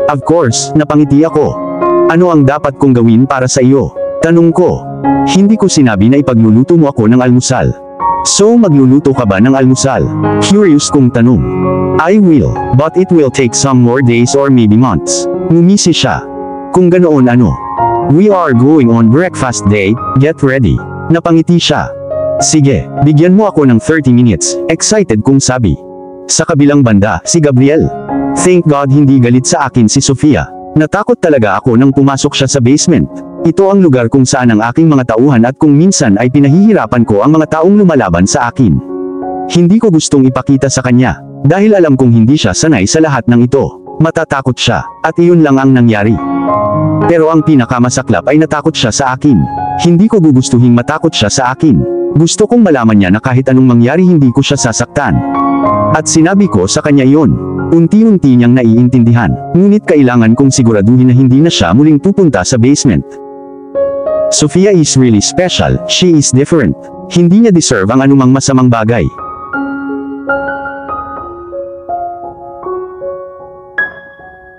Of course, napangiti ako. Ano ang dapat kong gawin para sa iyo? Tanong ko. Hindi ko sinabi na ipagluluto mo ako ng almusal. So magluluto ka ba ng almusal? Curious kong tanong. I will, but it will take some more days or maybe months. Ngumisi siya. Kung ganoon, ano? We are going on breakfast date, get ready. Napangiti siya. Sige, bigyan mo ako ng 30 minutes, excited kong sabi. Sa kabilang banda, si Gabriel. Thank God hindi galit sa akin si Sofia. Natakot talaga ako nang pumasok siya sa basement. Ito ang lugar kung saan ang aking mga tauhan at kung minsan ay pinahihirapan ko ang mga taong lumalaban sa akin. Hindi ko gustong ipakita sa kanya, dahil alam kong hindi siya sanay sa lahat ng ito. Matatakot siya, at iyon lang ang nangyari. Pero ang pinakamasaklap ay natakot siya sa akin. Hindi ko gugustuhing matakot siya sa akin. Gusto kong malaman niya na kahit anong mangyari hindi ko siya sasaktan. At sinabi ko sa kanya iyon. Unti-unti niyang naiintindihan, ngunit kailangan kong siguraduhin na hindi na siya muling pupunta sa basement. Sofia is really special, she is different. Hindi niya deserve ang anumang masamang bagay.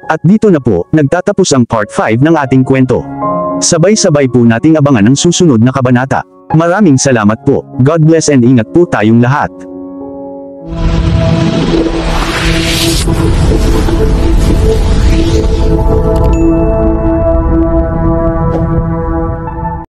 At dito na po, nagtatapos ang part 5 ng ating kwento. Sabay-sabay po nating abangan ang susunod na kabanata. Maraming salamat po, God bless and ingat po tayong lahat.